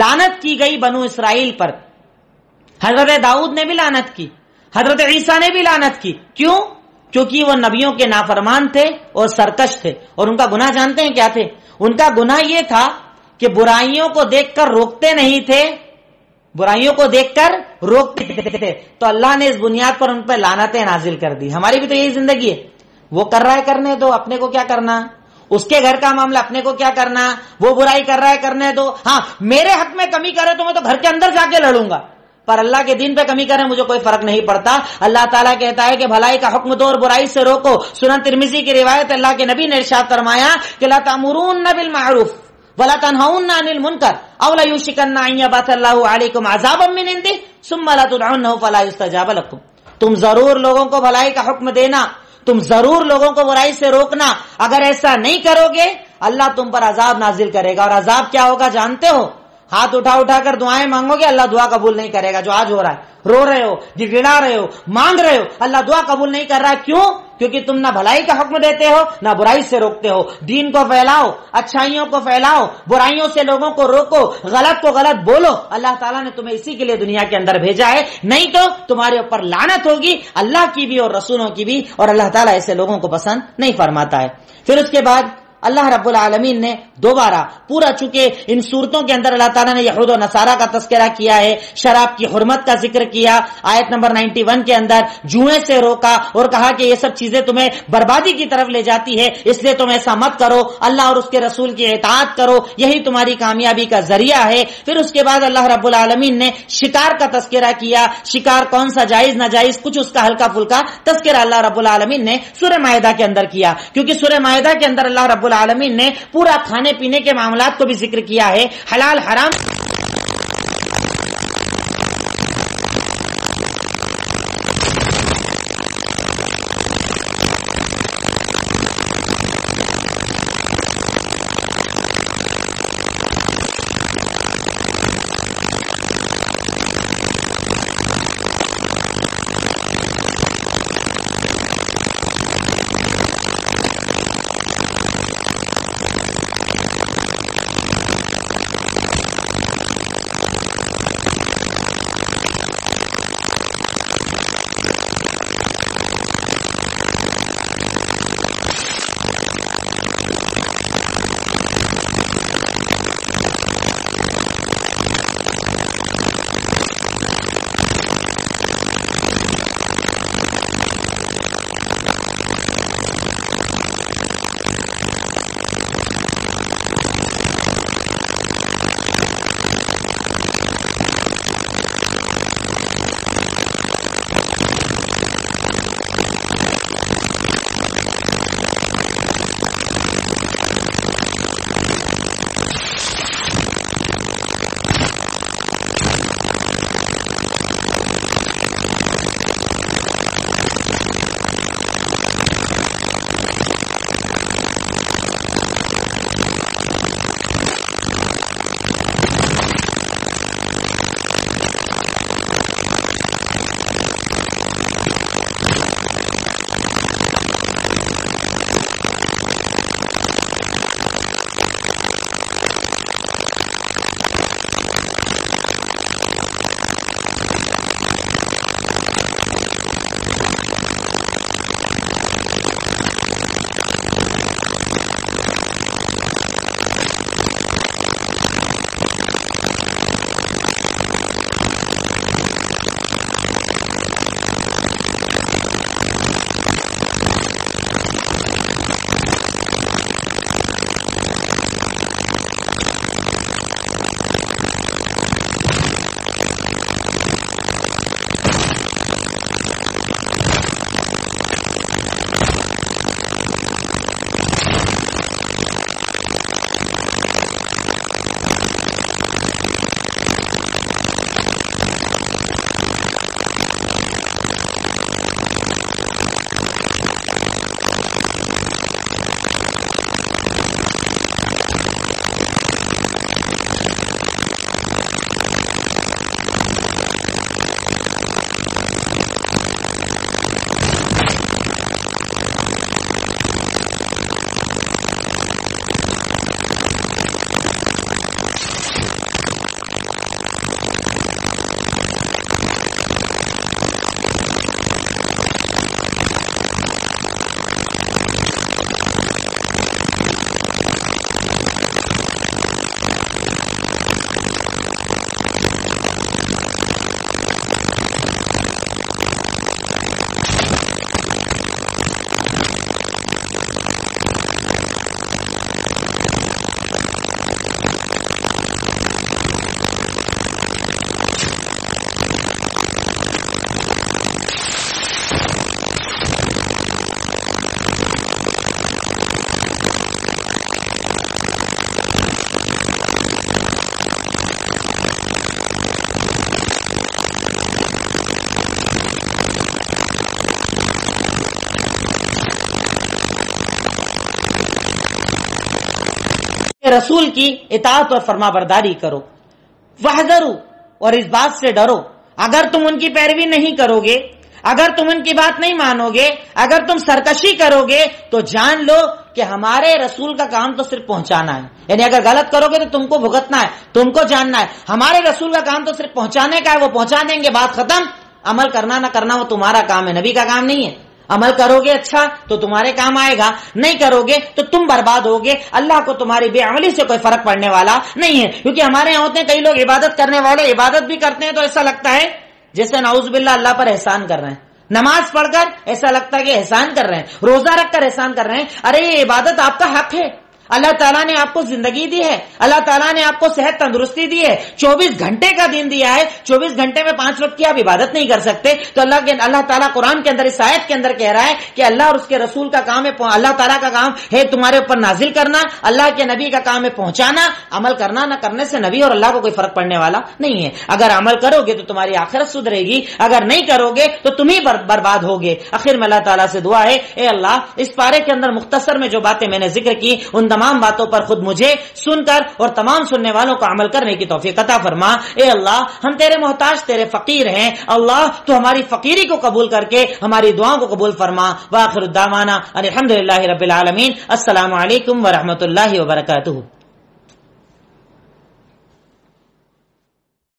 لعنت کی گئی بنو اسرائیل پر۔ حضرت داؤد نے بھی لعنت کی، حضرت عیسیٰ نے بھی لعنت کی، کیوں؟ کیونکہ وہ نبیوں کے نافرمان تھے اور سرکش تھے، اور ان کا گناہ جانتے ہیں کیا تھے؟ ان کا گناہ یہ تھا کہ برائیوں کو دیکھ کر روکتے نہیں تھے، برائیوں کو دیکھ کر روکتے تھے، تو اللہ نے اس بنیاد پر ان پہ لعنتیں نازل کر دی۔ ہماری بھی تو یہی زندگی ہے، وہ کر رہا ہے کرنے دو، اپنے کو کیا کرنا، اس کے گھر کا معاملہ اپنے کو کیا کرنا، وہ برائی کر رہا ہے کرنے دو، ہاں میرے حق میں کمی کرے تو میں تو گھر کے اندر جا کے لڑوں گا، پر اللہ کے دین پہ کمی کریں مجھے کوئی فرق نہیں پڑتا۔ اللہ تعالیٰ کہتا ہے کہ بھلائی کا حکم دو اور برائی سے روکو۔ سنن ترمذی کی روایت، اللہ کے نبی نے ارشاد فرمایا کہ لا تأمرون بالمعروف ولا تنهون عن المنکر او لا یوشکن ان یبعث اللہ علیکم عذابا من عنده ثم لا تدعونه فلا یستجاب لکم۔ تم ضرور لوگوں کو بھلائی کا حکم دینا، تم ضرور لوگوں کو برائی سے روکنا، اگر ایسا نہیں کرو گے اللہ تم پر عذاب نازل کرے گا، اور عذاب کیا ہوگا جانتے ہو؟ ہاتھ اٹھا اٹھا کر دعائیں مانگو گے، اللہ دعا قبول نہیں کرے گا، جو آج ہو رہا ہے، رو رہے ہو، گڑگڑا رہے ہو، مانگ رہے ہو، اللہ دعا قبول نہیں کر رہا ہے، کیوں؟ کیونکہ تم نہ بھلائی کا حکم دیتے ہو نہ برائی سے روکتے ہو۔ دین کو پھیلاؤ، اچھائیوں کو پھیلاؤ، برائیوں سے لوگوں کو روکو، غلط کو غلط بولو، اللہ تعالیٰ نے تمہیں اسی کے لیے دنیا کے اندر بھیجا ہے، نہیں تو تمہارے اوپر لعنت ہوگی، اللہ کی بھی اور رسولوں کی بھی، اور اللہ تعالیٰ ایسے لوگوں کو پسند نہیں فرماتا ہے۔ پھر اس کے بعد اللہ رب العالمین نے دوبارہ پورا، چونکہ ان صورتوں کے اندر اللہ تعالیٰ نے یہود و نصارہ کا تذکرہ کیا ہے، شراب کی حرمت کا ذکر کیا، آیت نمبر 91 کے اندر جوئے سے روکا اور کہا کہ یہ سب چیزیں تمہیں بربادی کی طرف لے جاتی ہے، اس لیے تم ایسا مت کرو، اللہ اور اس کے رسول کی اطاعت کرو، یہی تمہاری کامیابی کا ذریعہ ہے۔ پھر اس کے بعد اللہ رب العالمین نے شکار کا تذکرہ کیا، شکار کون سا جائز ناجائز، کچھ اس کا ہلکا پھلکا تذکرہ اللہ رب العالمین نے سورہ مائدہ کے اندر کیا، کیونکہ سورہ مائدہ کے اندر اللہ رب العالمین نے پورا کھانے پینے کے معاملات کو بھی ذکر کیا ہے، حلال حرام۔ رسول کی اطاعت اور فرما برداری کرو. وحذروا، اور اس بات سے ڈرو اگر تم ان کی پیروی نہیں کرو گے، اگر تم ان کی بات نہیں مانو گے، اگر تم سرکشی کرو گے تو جان لو کہ ہمارے رسول کا کام تو صرف پہنچانا ہے. یعنی اگر غلط کرو گے تو تم کو بھگتنا ہے، تم کو جاننا ہے. ہمارے رسول کا کام تو صرف پہنچانے کا ہے، وہ پہنچا دیں گے، بات ختم. عمل کرنا نہ کرنا وہ تمہارا کام ہے، نبی کا کام نہیں ہے. عمل کرو گے اچھا تو تمہارے کام آئے گا، نہیں کرو گے تو تم برباد ہوگے. اللہ کو تمہاری بے عملی سے کوئی فرق پڑنے والا نہیں ہے. کیونکہ ہمارے یہاں ہوتے ہیں کئی لوگ عبادت کرنے والے، عبادت بھی کرتے ہیں تو ایسا لگتا ہے جیسے نعوذ باللہ اللہ پر احسان کر رہے ہیں. نماز پڑھ کر ایسا لگتا ہے کہ احسان کر رہے ہیں، روزہ رکھ کر احسان کر رہے ہیں. ارے یہ عبادت آپ کا حق ہے. اللہ تعالیٰ نے آپ کو زندگی دی ہے، اللہ تعالیٰ نے آپ کو صحت تندرستی دی ہے، 24 گھنٹے کا دن دیا ہے. 24 گھنٹے میں 5 وقت کی آپ عبادت نہیں کر سکتے تو اللہ تعالیٰ قرآن کے اندر اس آیت کے اندر کہہ رہا ہے کہ اللہ اور اس کے رسول کا کام ہے، اللہ تعالیٰ کا کام ہے تمہارے اوپر نازل کرنا، اللہ کے نبی کا کام ہے پہنچانا. عمل کرنا نہ کرنے سے نبی اور اللہ کو کوئی فرق پڑنے والا نہیں ہے. اگر عمل کرو گے تو تمہاری آخرت سدھرے گی، اگر نہیں کرو گے تو تم ہی برباد ہوگے. آخر میں اللہ تعالیٰ سے دعا ہے، اے اللہ اس پارے کے اندر مختصر میں جو باتیں میں نے ذکر کی ان تمام باتوں پر خود مجھے سن کر اور تمام سننے والوں کو عمل کرنے کی توفیق عطا فرما. اے اللہ ہم تیرے محتاج، تیرے فقیر ہیں. اللہ تو ہماری فقیری کو قبول کر کے ہماری دعاؤں کو قبول فرما. وآخر الدعوانا الحمدللہ رب العالمین. السلام علیکم ورحمۃ اللہ وبرکاتہ.